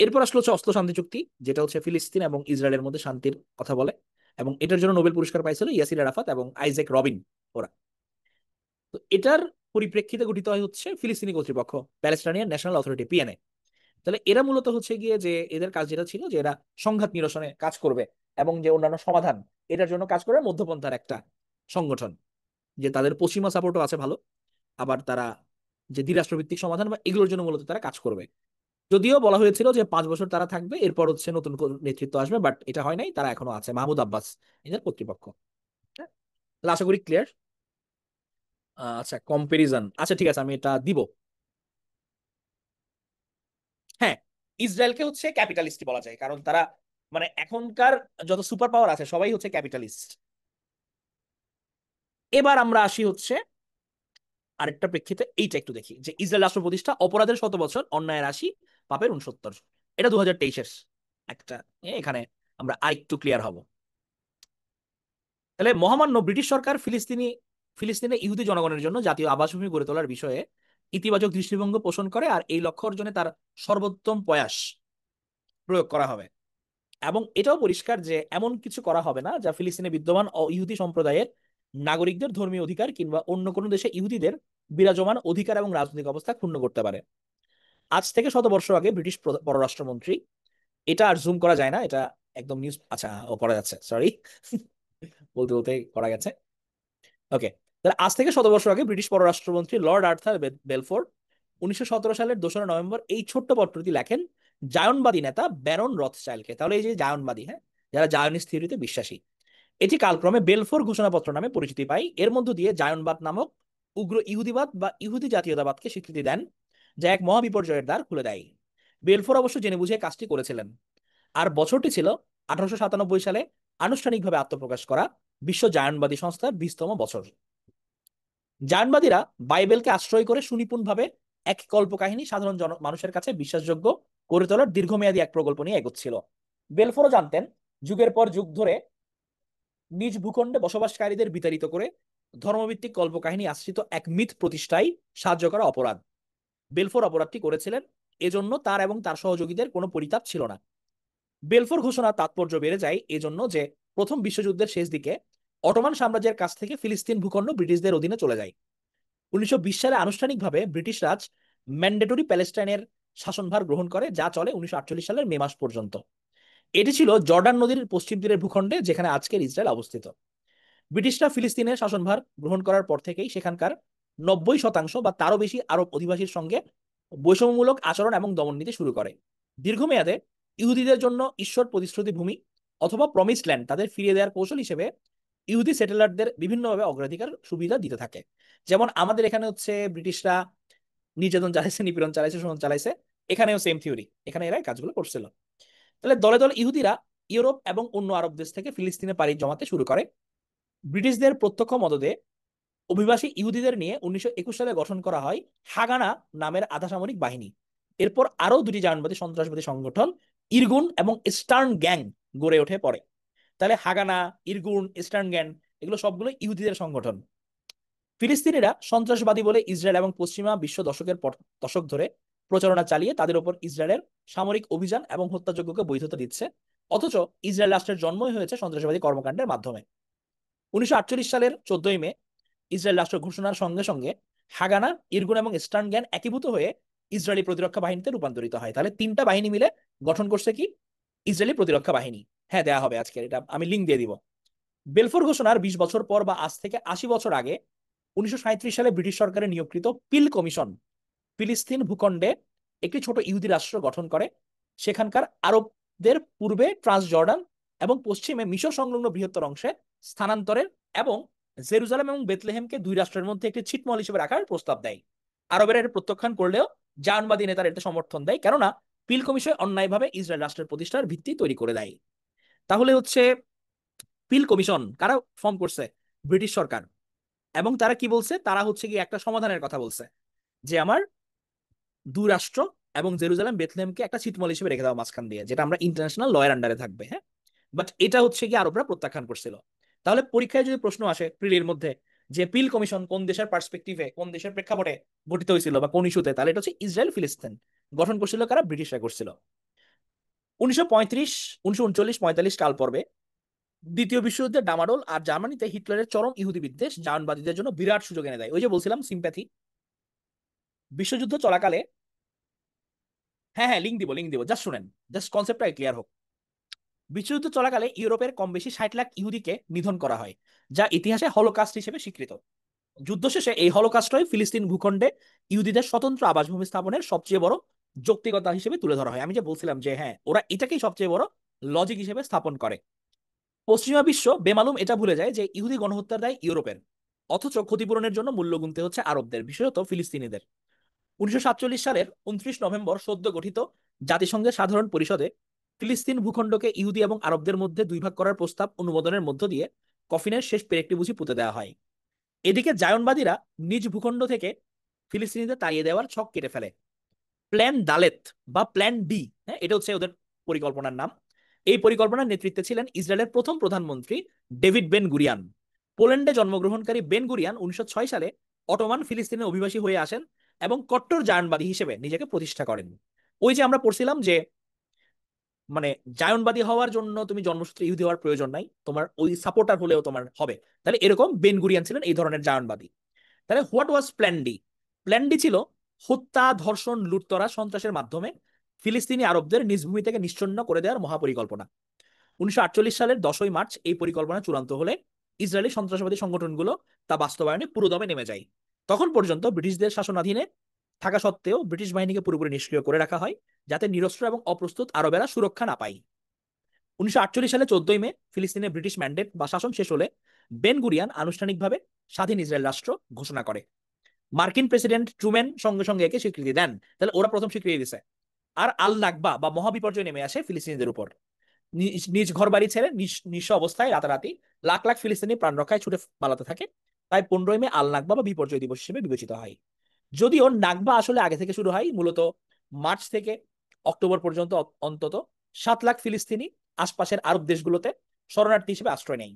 এরপর আসলো হচ্ছে অস্ত্র শান্তি চুক্তি, যেটা হচ্ছে ফিলিস্তিন এবং ইসরায়েলের মধ্যে শান্তির কথা বলে, এবং এটার জন্য নোবেল পুরস্কার পাইছিল ইয়াসির আরাফাত এবং আইজ্যাক রবিন, ওরা। তো এটার পরিপ্রেক্ষিতে গঠিত হয় হচ্ছে ফিলিস্তিনি কর্তৃপক্ষ, প্যালেস্টাইনিয়ান ন্যাশনাল অথরিটি, পিএনএ। তাহলে এরা মূলত হচ্ছে গিয়ে যে এদের কাজ যেটা ছিল যে এরা সংঘাত নিরসনে কাজ করবে এবং যে অন্যান্য সমাধান এটার জন্য কাজ করে, মধ্যপন্থার একটা সংগঠন, যে তাদের পশ্চিমা সাপোর্টও আছে ভালো, আবার তারা যে দ্বিরাষ্ট্রভিত্তিক সমাধান বা এগুলোর জন্য মূলত তারা কাজ করবে। যদিও বলা হয়েছিল যে 5 বছর তারা থাকবে, এরপর হচ্ছে নতুন নেতৃত্ব আসবে, বাট এটা হয় নাই, তারা এখনো আছে, মাহমুদ আব্বাস এদের কর্তৃপক্ষ। হ্যাঁ? তাহলে আশা করি ক্লিয়ার। আচ্ছা, কম্পারিজন, আচ্ছা ঠিক আছে আমি এটা দিব। হ্যাঁ, ইসরায়েলকে হচ্ছে ক্যাপিটালিস্ট বলা যায়, কারণ তারা মানে এখনকার যত সুপার পাওয়ার আছে সবাই হচ্ছে ক্যাপিটালিস্ট। এবার আমরা আসি হচ্ছে আরেকটা প্রেক্ষিতে, এইটা একটু দেখি যে ইসরায়েল রাষ্ট্র প্রতিষ্ঠা, অপরাধের 100 বছর, অন্যায়ের 80, পাপের 69। এটা 2023-এর একটা, এখানে আমরা আরেকটু ক্লিয়ার হব। তাহলে মহামান্য ব্রিটিশ সরকার ফিলিস্তিনে ইহুদি জনগণের জন্য জাতীয় আবাসভূমি গড়ে তোলার বিষয়ে ইতিবাচক দৃষ্টিভঙ্গি পোষণ করে, আর এই লক্ষ্য অর্জনে তার সর্বোত্তম প্রয়াস প্রয়োগ করা হবে। এবং এটাও পরিষ্কার যে এমন কিছু করা হবে না যা ফিলিস্তিনে বিদ্যমান ইহুদি সম্প্রদায়ের নাগরিকদের ধর্মীয় অধিকার কিংবা অন্য কোনো দেশে ইহুদিদের বিরাজমান অধিকার এবং রাজনৈতিক অবস্থা ক্ষুণ্ণ করতে পারে। আজ থেকে 100 বর্ষ আগে ব্রিটিশ পররাষ্ট্রমন্ত্রী, এটা আর জুম করা যায় না, এটা একদম নিউজ, আচ্ছা ও করা যাচ্ছে, সরি বলতে বলতে করা গেছে। ওকে, তাহলে আজ থেকে 100 বর্ষ আগে ব্রিটিশ পররাষ্ট্রমন্ত্রী লর্ড আর্থার বেলফোর্ড 1917 সালের 2 নভেম্বর এই ছোট্ট পত্রটি লেখেন জায়নবাদী নেতা ব্যারন রথচাইল্ডকে। তাহলে এই যে জায়নবাদী, হ্যাঁ, যারা জায়নিস্ট থিওরিতে বিশ্বাসী, এটি কালক্রমে বেলফোর ঘোষণাপত্র নামে পরিচিতি পায়। এর মধ্য দিয়ে জায়নবাদ নামক উগ্র ইহুদিবাদ বা ইহুদি জাতীয়তাবাদকে স্বীকৃতি দেন, যা এক মহাবিপর্যয়ের দ্বার খুলে দেয়। বেলফোর অবশ্য জেনে বুঝে কাজটি করেছিলেন। আর বছরটি ছিল 1897 সালে আনুষ্ঠানিকভাবে আত্মপ্রকাশ করা বিশ্ব জায়নবাদী সংস্থার 20তম বছর। জায়নবাদীরা বাইবেলকে আশ্রয় করে সুনিপুণভাবে এক কল্পকাহিনী সাধারণ মানুষের কাছে বিশ্বাসযোগ্য করে তোলার দীর্ঘমেয়াদী এক প্রকল্প নিয়ে এগোচ্ছিল। বেলফোরও জানতেন যুগের পর যুগ ধরে নিজ ভূখণ্ডে বসবাসকারীদের বিতাড়িত করে ধর্মভিত্তিক কল্পকাহিনী আশ্রিত এক মিথ প্রতিষ্ঠায় সাহায্য করা অপরাধ। বেলফোর অপরাধটি করেছিলেন, এজন্য তার এবং তার সহযোগীদের কোনো পরিতাপ ছিল না। বেলফোর ঘোষণার তাৎপর্য বেড়ে যায় এজন্য যে প্রথম বিশ্বযুদ্ধের শেষ দিকে অটোমান সাম্রাজ্যের কাছ থেকে ফিলিস্তিন ভূখণ্ড ব্রিটিশদের অধীনে চলে যায়। 1920 সালে আনুষ্ঠানিকভাবে ব্রিটিশ রাজ ম্যান্ডেটরি প্যালেস্টাইনের শাসনভার গ্রহণ করে, যা চলে 1948 সালের মে মাস পর্যন্ত। এটি ছিল জর্ডান নদীর পশ্চিম তীরের ভূখণ্ডে, যেখানে আজকের ইসরায়েল অবস্থিত। ব্রিটিশরা ফিলিস্তিনের শাসনভার গ্রহণ করার পর থেকেই সেখানকার 90% বা তারও বেশি আরব অধিবাসীর সঙ্গে বৈষম্যমূলক আচরণ এবং দমন নীতি শুরু করে। দীর্ঘমেয়াদে ইহুদিদের জন্য ঈশ্বর প্রতিশ্রুতি ভূমি অথবা প্রমিসড ল্যান্ড তাদের ফিরিয়ে দেওয়ার কৌশল হিসেবে ইহুদি সেটেলারদের বিভিন্নভাবে অগ্রাধিকার সুবিধা দিতে থাকে। যেমন আমাদের এখানে হচ্ছে ব্রিটিশরা নির্যাতন চালাইছে, নিপীড়ন চালাইছে, শোষণ চালাইছে, এখানেও সেম থিওরি, এখানে এরা কাজগুলো করছিল। তাহলে দলে দলে ইহুদিরা ইউরোপ এবং অন্য আরব দেশ থেকে ফিলিস্তিনে পাড়ি জমাতে শুরু করে। ব্রিটিশদের প্রত্যক্ষ মদদে অভিবাসী ইহুদিদের নিয়ে 1921 সালে গঠন করা হয় হাগানা নামের আধা সামরিক বাহিনী। এরপর আরো দুটি জায়নবাদী সন্ত্রাসবাদী সংগঠন ইরগুন এবং ইস্টার্ন গ্যাং গড়ে ওঠে পরে। তাহলে হাগানা, ইরগুন, ইস্টার্ন গ্যাং এগুলো সবগুলো ইহুদিদের সংগঠন। ফিলিস্তিনিরা সন্ত্রাসবাদী বলে ইসরায়েল এবং পশ্চিমা বিশ্ব দশকের পর দশক ধরে প্রচারণা চালিয়ে তাদের উপর ইসরায়েলের সামরিক অভিযান এবং হত্যাযজ্ঞকে বৈধতা দিচ্ছে, অথচ ইসরায়েল রাষ্ট্রের জন্মই হয়েছে সন্ত্রাসবাদী কর্মকাণ্ডের মাধ্যমে। 1948 সালের 14 মে ইসরায়েল রাষ্ট্র ঘোষণার সঙ্গে সঙ্গে হাগানা, ইরগুন এবং ইস্টার্ন গ্যাং একীভূত হয়ে ইসরায়েলি প্রতিরক্ষা বাহিনীতে রূপান্তরিত হয়। তাহলে তিনটা বাহিনী মিলে গঠন করছে কি? ইসরায়েলি প্রতিরক্ষা বাহিনী। হ্যাঁ, দেয়া হবে আজকে, এটা আমি লিঙ্ক দিয়ে দিব। বেলফোর ঘোষণার 20 বছর পর বা আজ থেকে 80 বছর আগে 1937 সালে ব্রিটিশ সরকারের নিয়োগকৃত পিল কমিশন ফিলিস্তিন ভূখণ্ডে একটি ছোট ইহুদি রাষ্ট্র গঠন করে। সেখানকার আরবদের পূর্বে ট্রান্সজর্ডান এবং পশ্চিমে মিশর সংলগ্ন বৃহত্তর অংশে স্থানান্তরের এবং জেরুজালেম এবং বেথলেহেমকে দুই রাষ্ট্রের মধ্যে একটি ছিটমহল হিসেবে রাখার প্রস্তাব দেয়। আরবেরা এটা প্রত্যাখ্যান করলেও জায়নবাদী নেতারা এটা সমর্থন দেয়, কেননা পিল কমিশন অন্যায়ভাবে ইসরায়েল রাষ্ট্রের প্রতিষ্ঠার ভিত্তি তৈরি করে দেয়। তাহলে হচ্ছে পিল কমিশন কারা ফর্ম করছে? ব্রিটিশ সরকার। এবং তারা কি বলছে? তারা হচ্ছে কি একটা সমাধানের কথা বলছে, যে আমার দু রাষ্ট্র এবং জেরুজালেম বেথলেহেমকে একটা ছিটমহল হিসেবে রেখে দাও মাঝখান দিয়ে, যেটা আমরা ইন্টারন্যাশনাল লয়ের আন্ডারে থাকবে। হ্যাঁ, বাট এটা হচ্ছে কি আরবরা প্রত্যাখ্যান করছিল। তাহলে পরীক্ষায় যদি প্রশ্ন আসে প্রিলির মধ্যে যে পিল কমিশন কোন দেশের পার্সপেক্টিভে, কোন দেশের প্রেক্ষাপটে গঠিত হয়েছিল বা কোন ইস্যুতে, তাহলে এটা হচ্ছে ইসরায়েল ফিলিস্তিন। গঠন করছিল কারা? ব্রিটিশরা করছিল। 1935, 1939-45 কাল পর্বে দ্বিতীয় বিশ্বযুদ্ধের ডামাডোল আর জার্মানিতে হিটলারের চরম ইহুদি বিদ্বেষ জার্মানবাদীদের জন্য বিরাট সুযোগ এনে দেয়। ওই যে বলছিলাম সিম্প্যাথি। বিশ্বযুদ্ধ চলাকালে, হ্যাঁ হ্যাঁ লিঙ্ক দিব, লিঙ্ক দিব, জাস্ট শুনেন, জাস্ট কনসেপ্টটা ক্লিয়ার হোক। বিশ্বযুদ্ধ চলাকালে ইউরোপের কম বেশি 60 লাখ ইহুদিকে নিধন করা হয়, যা ইতিহাসে হলোকাস্ট হিসেবে স্বীকৃত। যুদ্ধ শেষে এই হলোকাস্টই ফিলিস্তিন ভূখণ্ডে ইহুদিদের স্বতন্ত্র আবাসভূমি স্থাপনের সবচেয়ে বড় যৌক্তিকতা হিসেবে তুলে ধরা হয়। আমি যে বলছিলাম যে হ্যাঁ, ওরা এটাকেই সবচেয়ে বড় লজিক হিসেবে স্থাপন করে। পশ্চিমা বিশ্ব বেমালুম এটা ভুলে যায় যে ইহুদি গণহত্যার দায় ইউরোপের, অথচ ক্ষতিপূরণের জন্য মূল্য গুনতে হচ্ছে আরবদের, বিশেষত ফিলিস্তিনিদের। 1947 সালের 29 নভেম্বর সদ্য গঠিত জাতিসংঘের সাধারণ পরিষদে ফিলিস্তিন ভূখণ্ডকে ইহুদি এবং আরবদের মধ্যে দুই ভাগ করার প্রস্তাব অনুমোদনের মধ্য দিয়ে কফিনের শেষ পেরেকটি বুঝি পুঁতে দেওয়া হয়। এদিকে জায়নবাদীরা নিজ ভূখণ্ড থেকে ফিলিস্তিনিদের তাড়িয়ে দেওয়ার ছক কেটে ফেলে। প্ল্যান দালেত বা প্ল্যান ডি, হ্যাঁ, এটা হচ্ছে ওদের পরিকল্পনার নাম। এই পরিকল্পনার নেতৃত্বে ছিলেন ইসরায়েলের প্রথম প্রধানমন্ত্রী ডেভিড বেন গুরিয়ান। পোল্যান্ডে জন্মগ্রহণকারী বেন গুরিয়ান 1906 সালে অটোমান ফিলিস্তিনের অভিবাসী হয়ে আসেন এবং কট্টর জায়নবাদী হিসেবে নিজেকে প্রতিষ্ঠা করেন। ওই যে আমরা পড়ছিলাম যে মানে জায়নবাদী হওয়ার জন্য তুমি জন্মসূত্রে ইহুদি হওয়ার প্রয়োজন নাই, তোমার ওই সাপোর্টার হলেও তোমার হবে। তাহলে এরকম বেন গুরিয়ান ছিলেন এই ধরনের জায়নবাদী। তাহলে what was plan D? Plan D ছিল হত্যা, ধর্ষণ, লুটতরা, সন্ত্রাসের মাধ্যমে ফিলিস্তিনি আরবদের নিজ ভূমি থেকে নিশ্চিহ্ন করে দেওয়ার মহাপরিকল্পনা। 1948 সালের 10ই মার্চ এই পরিকল্পনা চূড়ান্ত হলে ইসরায়েলি সন্ত্রাসবাদী সংগঠনগুলো তা বাস্তবায়নে পুরোদমে নেমে যায়। তখন পর্যন্ত ব্রিটিশদের শাসনাধীনে থাকা সত্ত্বেও ব্রিটিশ বাহিনীকে পুরোপুরি নিষ্ক্রিয় করে রাখা হয়, যাতে নিরস্ত্র এবং অপ্রস্তুত আরবেরা সুরক্ষা না পায়। 1948 সালে 14ই মে ফিলিস্তিনে ব্রিটিশ ম্যান্ডেট বা শাসন শেষ হলে বেন গুরিয়ান আনুষ্ঠানিকভাবে স্বাধীন ইসরায়েল রাষ্ট্র ঘোষণা করে। মার্কিন প্রেসিডেন্ট ট্রুম্যান সঙ্গে সঙ্গে একে স্বীকৃতি দেন। তাহলে ওরা প্রথম স্বীকৃতি দিছে। আর আল নাকবা বা মহাবিপর্যয় নেমে আসে ফিলিস্তিনিদের উপর। নিজ ঘর বাড়ি ছেড়ে নিঃস্ব অবস্থায় রাতারাতি লাখ লাখ ফিলিস্তিনি প্রাণ রক্ষায় ছুটে পালাতে থাকে। তাই 15ই মে আল নাকবা বা বিপর্যয় দিবস হিসেবে বিবেচিত হয়। যদিও নাকবা আসলে আগে থেকে শুরু হয়, মূলত মার্চ থেকে অক্টোবর পর্যন্ত অন্তত 7 লাখ ফিলিস্তিনি আশপাশের আরব দেশগুলোতে শরণার্থী হিসেবে আশ্রয় নেয়।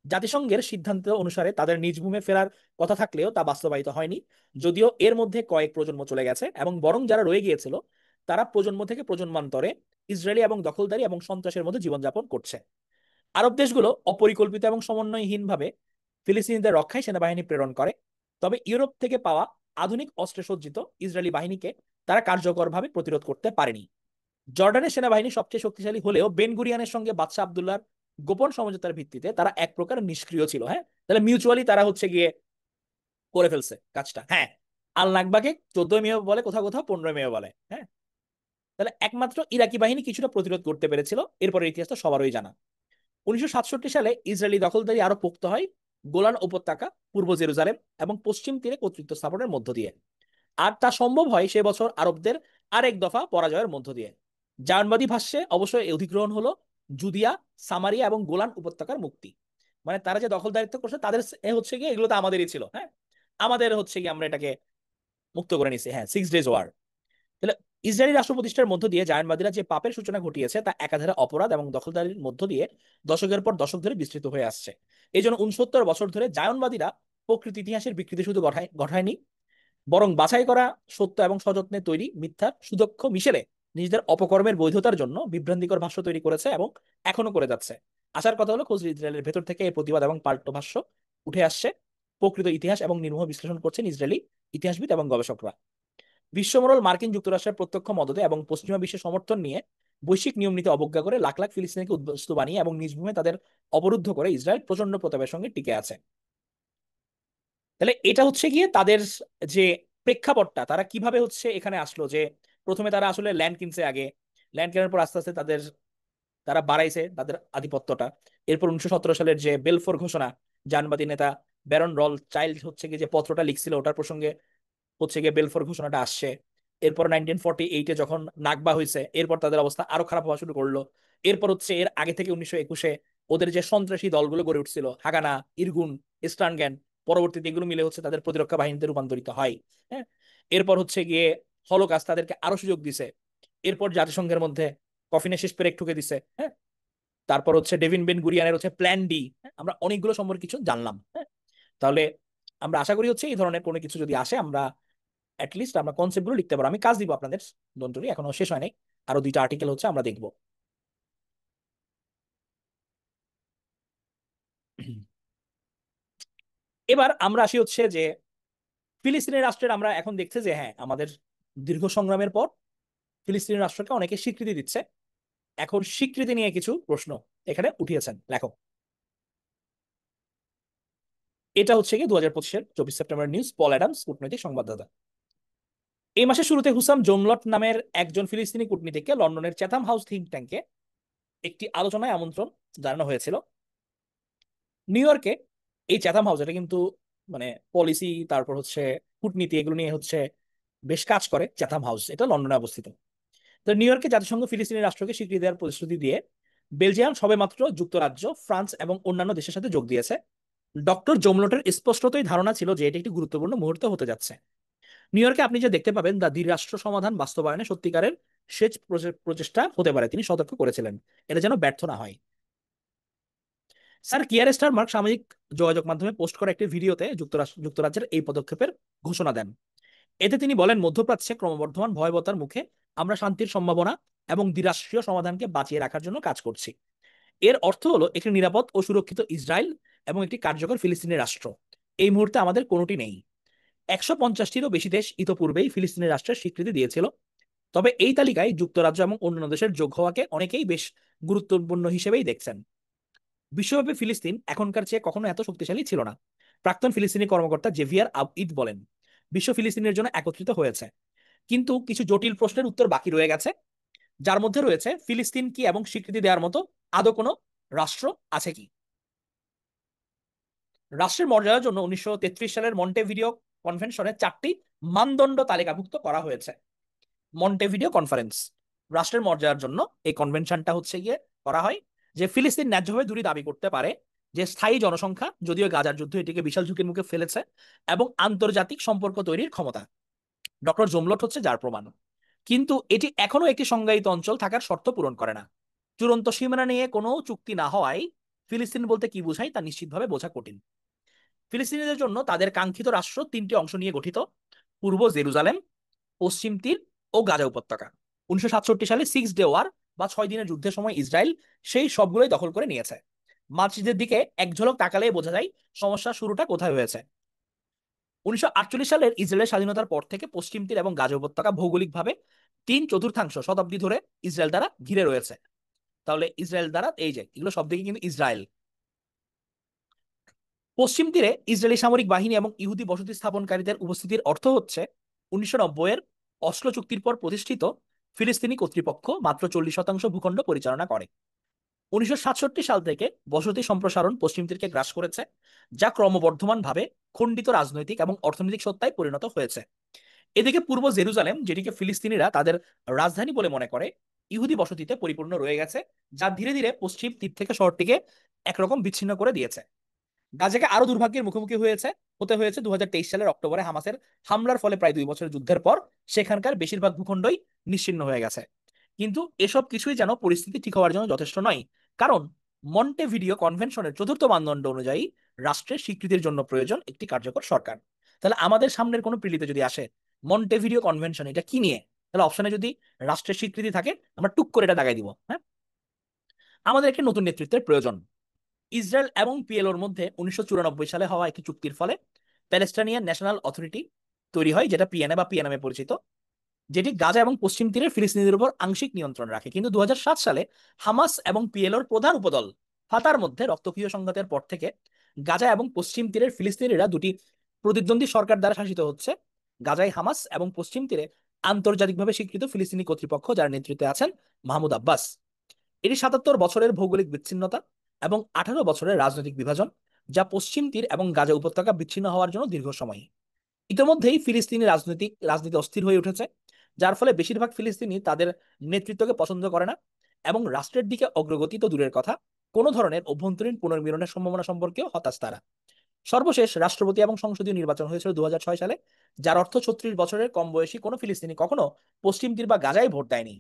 জাতিসংঘের সিদ্ধান্ত অনুসারে তাদের নিজ ভূমে ফেরার কথা থাকলেও তা বাস্তবায়িত হয়নি, যদিও এর মধ্যে কয়েক প্রজন্ম চলে গেছে এবং বরং যারা রয়ে গিয়েছিল তারা প্রজন্ম থেকে প্রজন্মান্তরে ইসরায়েলি এবং দখলদারি এবং সন্ত্রাসের মধ্যে জীবনযাপন করছে। আরব দেশগুলো অপরিকল্পিত এবং সমন্বয়হীনভাবে ফিলিস্তিনিদের রক্ষায় সেনাবাহিনী প্রেরণ করে, তবে ইউরোপ থেকে পাওয়া আধুনিক অস্ত্রে সজ্জিত ইসরায়েলি বাহিনীকে তারা কার্যকরভাবে প্রতিরোধ করতে পারেনি। জর্ডানের সেনাবাহিনী সবচেয়ে শক্তিশালী হলেও বেন গুরিয়ানের সঙ্গে বাদশা আবদুল্লাহর গোপন সমঝোতার ভিত্তিতে তারা এক প্রকার নিষ্ক্রিয় ছিল। হ্যাঁ, তাহলে মিউচুয়ালি তারা হচ্ছে গিয়ে করে ফেলছে কাজটা। হ্যাঁ, আল নাকবাকে 14ই মে বলে, কোথাও কোথাও 15ই মে বলে। হ্যাঁ, তাহলে একমাত্র ইরাকি বাহিনী কিছুটা প্রতিরোধ করতে পেরেছিল। এরপরের ইতিহাস তো সবারই জানা। 1967 সালে ইসরায়েলি দখলদারি আরো পোক্ত হয় গোলান উপত্যকা, পূর্ব জেরুজালেম এবং পশ্চিম তীরে কর্তৃত্ব স্থাপনের মধ্য দিয়ে। আর তা সম্ভব হয় সে বছর আরবদের আরেক দফা পরাজয়ের মধ্য দিয়ে। জায়নবাদী ভাষ্যে অবশ্যই এই অধিগ্রহণ হলো জুদিয়া, সামারিয়া এবং গোলান উপত্যকার মুক্তি। মানে তারা যে দখলদারিত্ব করছে তাদের হচ্ছে গিয়ে এগুলো তো আমাদেরই ছিল। হ্যাঁ, আমাদের হচ্ছে গিয়ে আমরা এটাকে মুক্ত করে নিছি। হ্যাঁ, 6 ডেজ ওয়ার। তাহলে ইসরায়েলি রাষ্ট্র প্রতিষ্ঠার মধ্য দিয়ে জায়নবাদীরা যে পাপের সূচনা ঘটিয়েছে তা একাধারে অপরাধ এবং দখলদারির মধ্য দিয়ে দশকের পর দশক ধরে বিস্তৃত হয়ে আসছে। এই জন্য 69 বছর ধরে জায়নবাদীরা প্রকৃত ইতিহাসের বিকৃতি শুধু ঘটায়নি, বরং বাছাই করা সত্য এবং সযত্নে তৈরি মিথ্যার সুদক্ষ মিশেলে নিজেদের অপকর্মের বৈধতার জন্য বিভ্রান্তিকর ভাষ্য তৈরি করেছে এবং এখনো করে যাচ্ছে। আসার কথা হলো খোঁজ ইসরায়েলের ভেতর থেকে এই প্রতিবাদ এবং পাল্টো ভাষ্য উঠে আসছে। প্রকৃত ইতিহাস এবং নির্মোহ বিশ্লেষণ করছেন ইসরায়েলি ইতিহাসবিদ এবং গবেষকরা। বিশ্বমোড়ল মার্কিন যুক্তরাষ্ট্রের প্রত্যক্ষ মদতে এবং পশ্চিমা বিশ্বের সমর্থন নিয়ে বৈশ্বিক নিয়ম নীতি অবজ্ঞা করে লাখ লাখ ফিলিস্তিনিকে উদ্বাস্তু বানিয়ে এবং নিজ ভূমে তাদের অবরুদ্ধ করে ইসরায়েল প্রচন্ড প্রতাপের সঙ্গে টিকে আছে। তাহলে এটা হচ্ছে গিয়ে তাদের যে প্রেক্ষাপটটা, তারা কিভাবে হচ্ছে এখানে আসলো, যে প্রথমে তারা আসলে ল্যান্ড কিনছে আগে, ল্যান্ড কেনার পর আস্তে আস্তে তারা বাড়াইছে তাদের আধিপত্যটা। এরপর 1917 সালের যে বেলফোর ঘোষণা, জানবাদী নেতা ব্যারন রল চাইল্ড হচ্ছে গিয়ে যে পত্রটা লিখছিল ওটার প্রসঙ্গে হচ্ছে গিয়ে বেলফোর ঘোষণাটা আসছে। এরপর 1948-এ যখন নাকবা হয়েছে, এরপর তাদের অবস্থা আরো খারাপ হওয়া শুরু করলো। এরপর হচ্ছে এর আগে থেকে 1921-এ ওদের যে সন্ত্রাসী দলগুলো গড়ে উঠছিল, হাগানা, ইরগুন, স্টার্নগ্যান, পরবর্তীতে এগুলো মিলে হচ্ছে তাদের প্রতিরক্ষা বাহিনীতে রূপান্তরিত হয়। হ্যাঁ, এরপর হচ্ছে গিয়ে হলোকাস্ট তাদেরকে আরো সুযোগ দিছে। এরপর জাতিসংঘের মধ্যে কফিনে শেষ পেরেক ঠুকে দিছে। হ্যাঁ, তারপর হচ্ছে ডেভিন বেন গুরিয়ানের হচ্ছে প্ল্যান ডি। আমরা অনেকগুলো সম্পর্কে কিছু জানলাম। হ্যাঁ, তাহলে আমরা আশা করি হচ্ছে এই ধরনের কোনো কিছু যদি আসে আমরা অ্যাটলিস্ট আমরা কনসেপ্ট গুলো লিখতে পারবো। আমি কাজ দিব আপনাদের, দন্তরি এখনো শেষ হয় নাই, আরো 2টা আর্টিকেল হচ্ছে আমরা দেখবো। এবার আমরা আসি হচ্ছে যে ফিলিস্তিনি রাষ্ট্রের, আমরা এখন দেখছি যে হ্যাঁ আমাদের দীর্ঘ সংগ্রামের পর ফিলিস্তিনি রাষ্ট্রকে অনেকে স্বীকৃতি দিচ্ছে। এখন স্বীকৃতি নিয়ে কিছু প্রশ্ন এখানে উঠিয়েছেন লেখক। এটা হচ্ছে কি 2025-এর 24 সেপ্টেম্বর নিউজ, পল অ্যাডামস, কূটনৈতিক সংবাদদাতা। এই মাসের শুরুতে হুসাম জমলট নামের একজন ফিলিস্তিনি কূটনীতিককে লন্ডনের চ্যাথাম হাউস থিঙ্ক ট্যাঙ্কে একটি আলোচনায় আমন্ত্রণ জানানো হয়েছিল। নিউ ইয়র্কে এই চ্যাথাম হাউস, এটা কিন্তু মানে পলিসি, তারপর হচ্ছে কূটনীতি, এগুলো নিয়ে হচ্ছে বেশ কাজ করে চ্যাথাম হাউস, এটা লন্ডনে অবস্থিত। তো নিউ ইয়র্কে জাতিসংঘ ফিলিস্তিনি রাষ্ট্রকে স্বীকৃতি দেওয়ার প্রতিশ্রুতি দিয়ে বেলজিয়াম সবেমাত্র যুক্তরাজ্য, ফ্রান্স এবং অন্যান্য দেশের সাথে যোগ দিয়েছে। ডক্টর জমলটের স্পষ্টতই ধারণা ছিল যে এটি একটি গুরুত্বপূর্ণ মুহূর্ত হতে যাচ্ছে। নিউ ইয়র্কে আপনি যে দেখতে পাবেন দ্য দ্বিরাষ্ট্র সমাধান বাস্তবায়নে সত্যিকারের শেষ প্রচেষ্টা হতে পারে, তিনি সতর্ক করেছিলেন, এটা যেন ব্যর্থ না হয়। স্যার কিয়ার স্টারমার্ক সামাজিক যোগাযোগ মাধ্যমে পোস্ট করা একটি ভিডিওতে যুক্তরাজ্যের এই পদক্ষেপের ঘোষণা দেন। এতে তিনি বলেন, মধ্যপ্রাচ্যে ক্রমবর্ধমান ভয়াবহতার মুখে আমরা শান্তির সম্ভাবনা এবং দ্বিরাষ্ট্রীয় সমাধানকে বাঁচিয়ে রাখার জন্য কাজ করছি। এর অর্থ হলো একটি নিরাপদ ও সুরক্ষিত ইসরায়েল এবং একটি কার্যকর ফিলিস্তিনি রাষ্ট্র। এই মুহূর্তে আমাদের কোনোটি নেই। 150টিরও বেশি দেশ ইতোপূর্বেই ফিলিস্তিনি রাষ্ট্রের স্বীকৃতি দিয়েছিল। তবে এই তালিকায় যুক্তরাজ্য এবং অন্যান্য দেশের যোগ হওয়াকে অনেকেই বেশ গুরুত্বপূর্ণ হিসেবেই দেখছেন। বিশ্বব্যাপী ফিলিস্তিন এখনকার চেয়ে কখনো এত শক্তিশালী ছিল না। প্রাক্তন ফিলিস্তিনি কর্মকর্তা জেভিয়ার আবইদ বলেন, বিশ্ব ফিলিস্তিনের জন্য একত্রিত হয়েছে, কিন্তু কিছু জটিল প্রশ্নের উত্তর বাকি রয়ে গেছে, যার মধ্যে রয়েছে ফিলিস্তিন কি এবং স্বীকৃতি দেওয়ার মতো আদৌ কোনো রাষ্ট্র আছে কি। রাষ্ট্রের মর্যাদার জন্য 1933 সালের মন্টেভিডিও কনভেনশনে 4টি মানদণ্ড তালিকাভুক্ত করা হয়েছে। মন্টেভিডিও কনফারেন্স রাষ্ট্রের মর্যাদার জন্য এই কনভেনশনটা হচ্ছে গিয়ে করা হয় যে ফিলিস্তিন ন্যায্যভাবে দূরী দাবি করতে পারে যে স্থায়ী জনসংখ্যা, যদিও গাজার যুদ্ধ এটিকে বিশাল ঝুঁকির মুখে ফেলেছে, এবং আন্তর্জাতিক সম্পর্ক তৈরির ক্ষমতা। ডক্টর জোমলট হচ্ছে যার প্রমাণ। কিন্তু এটি এখনো একটি সংজ্ঞায়িত অঞ্চল থাকার শর্ত পূরণ করে না। চূড়ান্ত সীমানা নিয়ে কোনো চুক্তি না হওয়ায় ফিলিস্তিন বলতে কি বোঝায় তা নিশ্চিতভাবে বোঝা কঠিন। ফিলিস্তিনিদের জন্য তাদের কাঙ্ক্ষিত রাষ্ট্র 3টি অংশ নিয়ে গঠিত: পূর্ব জেরুজালেম, পশ্চিম তীর ও গাজা উপত্যকা। 1967 সালে 6 ডে ওয়ার বা 6 দিনের যুদ্ধের সময় ইসরায়েল সেই সবগুলোই দখল করে নিয়েছে। মাঝিদের দিকে এক ঝলক তাকালেই বোঝা যায় সমস্যার শুরুটা কোথায় হয়েছে। 1948 সালের ইসরায়েলের স্বাধীনতার পর থেকে পশ্চিম তীর এবং গাজা উপত্যকা ভৌগোলিকভাবে 3/4 শতাব্দী ধরে ইসরায়েল দ্বারা ঘিরে রয়েছে। তাহলে ইসরায়েল দ্বারা এই যে এগুলো সব দিকে কিন্তু ইসরায়েল। পশ্চিম তীরে ইসরায়েলি সামরিক বাহিনী এবং ইহুদি বসতি স্থাপনকারীদের উপস্থিতির অর্থ হচ্ছে 1990-এর অসলো চুক্তির পর প্রতিষ্ঠিত ফিলিস্তিনি কর্তৃপক্ষ মাত্র 40% ভূখণ্ড পরিচালনা করে। 1967 সাল থেকে বসতি সম্প্রসারণ পশ্চিম তীরকে গ্রাস করেছে, যা ক্রমবর্ধমানভাবে খণ্ডিত রাজনৈতিক এবং অর্থনৈতিক সত্তায় পরিণত হয়েছে। এদিকে পূর্ব জেরুজালেম, যেটিকে ফিলিস্তিনিরা তাদের রাজধানী বলে মনে করে, ইহুদি বসতিতে পরিপূর্ণ রয়ে গেছে, যা ধীরে ধীরে পশ্চিম তীর থেকে শহরটিকে একরকম বিচ্ছিন্ন করে দিয়েছে। গাজাকে আরো দুর্ভাগ্যের মুখোমুখি হতে হয়েছে 2023 সালের অক্টোবরে হামাসের হামলার ফলে প্রায় 2 বছরের যুদ্ধের পর সেখানকার বেশিরভাগ ভূখণ্ডই নিশ্চিহ্ন হয়ে গেছে। কিন্তু এসব কিছুই যেন পরিস্থিতি ঠিক হওয়ার জন্য যথেষ্ট নয়, কারণ মন্টেভিডিও কনভেনশনের 4র্থ মানদণ্ড অনুযায়ী রাষ্ট্রের স্বীকৃতির জন্য প্রয়োজন একটি কার্যকর সরকার। তাহলে আমাদের সামনের কোনো পিঁড়িতে যদি আসে মন্টেভিডিও কনভেনশন এটা কি নিয়ে, তাহলে অপশনে যদি রাষ্ট্রের স্বীকৃতি থাকে আমরা টুক করে এটা দাগাই দিব। হ্যাঁ, আমাদের একটি নতুন নেতৃত্বের প্রয়োজন। ইসরায়েল এবং পিএলওর মধ্যে 1994 সালে হওয়া একটি চুক্তির ফলে প্যালেস্টাইনিয়ান ন্যাশনাল অথরিটি তৈরি হয়, যেটা পিএনএ বা পিএনএম এ পরিচিত, যেটি গাজা এবং পশ্চিম তীরের ফিলিস্তিনিদের উপর আংশিক নিয়ন্ত্রণ রাখে। কিন্তু 2007 সালে হামাস এবং পিএলওর প্রধান উপদল ফাতার মধ্যে রক্তক্ষয়ী সংঘাতের পর থেকে গাজা এবং পশ্চিম তীরের ফিলিস্তিনিরা দুটি প্রতিদ্বন্দ্বী সরকার দ্বারা শাসিত হচ্ছে। গাজায় হামাস এবং পশ্চিম তীরে আন্তর্জাতিকভাবে স্বীকৃত ফিলিস্তিনি কর্তৃপক্ষ, যার নেতৃত্বে আছেন মাহমুদ আব্বাস। এটি 77 বছরের ভৌগোলিক বিচ্ছিন্নতা এবং 18 বছরের রাজনৈতিক বিভাজন, যা পশ্চিম তীর এবং গাজা উপত্যকা বিচ্ছিন্ন হওয়ার জন্য দীর্ঘ সময়। ইতিমধ্যেই ফিলিস্তিনি রাজনীতি অস্থির হয়ে উঠেছে, যার ফলে বেশিরভাগ ফিলিস্তিনি তাদের নেতৃত্বকে পছন্দ করে না এবং রাষ্ট্রের দিকে অগ্রগতি তো দূরের কথা, কোনো ধরনের অভ্যন্তরীণ পুনর্মিলনের সম্ভাবনা সম্পর্কেও হতাশ তারা। সর্বশেষ রাষ্ট্রপতি এবং সংসদীয় নির্বাচন হয়েছিল 2006 সালে, যার অর্থ 36 বছরের কম বয়সী কোনো ফিলিস্তিনি কখনো পশ্চিম তীর বা গাজায় ভোট দেয়নি।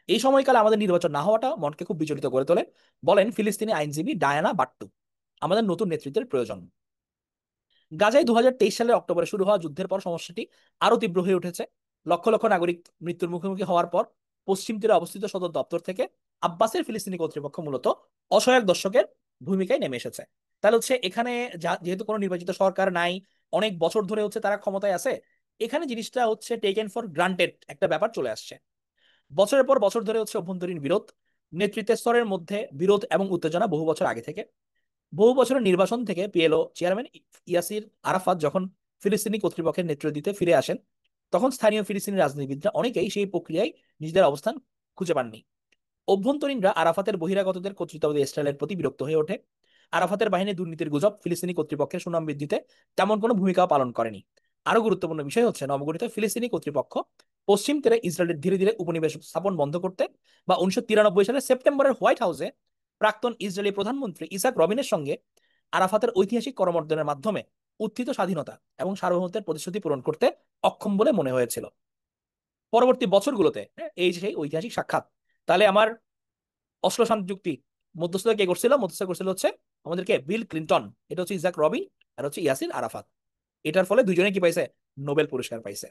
এই সময়কালে আমাদের নির্বাচন না হওয়াটা মনকে খুব বিচলিত করে তোলে, বলেন ফিলিস্তিনি আইনজীবী ডায়ানা বাট্টু। আমাদের নতুন নেতৃত্বের প্রয়োজন। গাজায় 2023 সালের অক্টোবরে শুরু হওয়া যুদ্ধের পর সমস্যাটি আরো তীব্র হয়ে উঠেছে। লক্ষ লক্ষ নাগরিক মৃত্যুর মুখোমুখি হওয়ার পর পশ্চিম তীরে অবস্থিত সদর দপ্তর থেকে আব্বাসের ফিলিস্তিনি কর্তৃপক্ষ মূলত অসহায়ক দর্শকের ভূমিকায় নেমে এসেছে। তাহলে হচ্ছে এখানে যেহেতু কোনো নির্বাচিত সরকার নাই, অনেক বছর ধরে হচ্ছে তারা ক্ষমতায় আছে, এখানে জিনিসটা হচ্ছে টেকেন ফর গ্রান্টেড একটা ব্যাপার চলে আসছে। বছরের পর বছর ধরে হচ্ছে অভ্যন্তরীণ বিরোধ, নেতৃত্বের স্তরের মধ্যে বিরোধ এবং উত্তেজনা বহু বছর আগে থেকে। বহু বছরের নির্বাচন থেকে পিএলও চেয়ারম্যান ইয়াসির আরাফাত যখন ফিলিস্তিনি কর্তৃপক্ষের নেতৃত্ব দিতে ফিরে আসেন, তখন স্থানীয় ফিলিস্তিনি রাজনীতিবিদরা অনেকেই সেই প্রক্রিয়ায় নিজেদের অবস্থান খুঁজে পাননি। অভ্যন্তরীণরা আরাফাতের বহিরাগতদের কর্তৃত্ববাদী ইসরায়েলের প্রতি বিরক্ত হয়ে ওঠে। আরাফাতের বাহিনী দুর্নীতির গুজব ফিলিস্তিনি কর্তৃপক্ষের সুনাম বৃদ্ধিতে তেমন কোনো ভূমিকাও পালন করেনি। আরো গুরুত্বপূর্ণ বিষয় হচ্ছে নবগঠিত ফিলিস্তিনি কর্তৃপক্ষ পশ্চিম তীরে ইসরায়েলের ধীরে ধীরে উপনিবেশ স্থাপন বন্ধ করতে বা 1993 সালের সেপ্টেম্বরের হোয়াইট হাউসে প্রাক্তন ইসরায়েলি প্রধানমন্ত্রী ইসাক রবিনের সঙ্গে আরাফাতের ঐতিহাসিক করমর্দনের মাধ্যমে উত্থিত স্বাধীনতা এবং সার্বভৌমত্বের প্রতিশ্রুতি পূরণ করতে অক্ষম বলে মনে হয়েছিল। পরবর্তী বছরগুলোতে, হ্যাঁ, এই যে সেই ঐতিহাসিক সাক্ষাৎ। তাহলে আমার অসলো শান্তি চুক্তি মধ্যস্থতা কে করছিল? মধ্যস্থতা করছিল হচ্ছে আমাদেরকে বিল ক্লিন্টন, এটা হচ্ছে ইজাক রবিন, আর হচ্ছে ইয়াসির আরাফাত। এটার ফলে দুজনে কি পাইছে? নোবেল পুরস্কার পাইছে।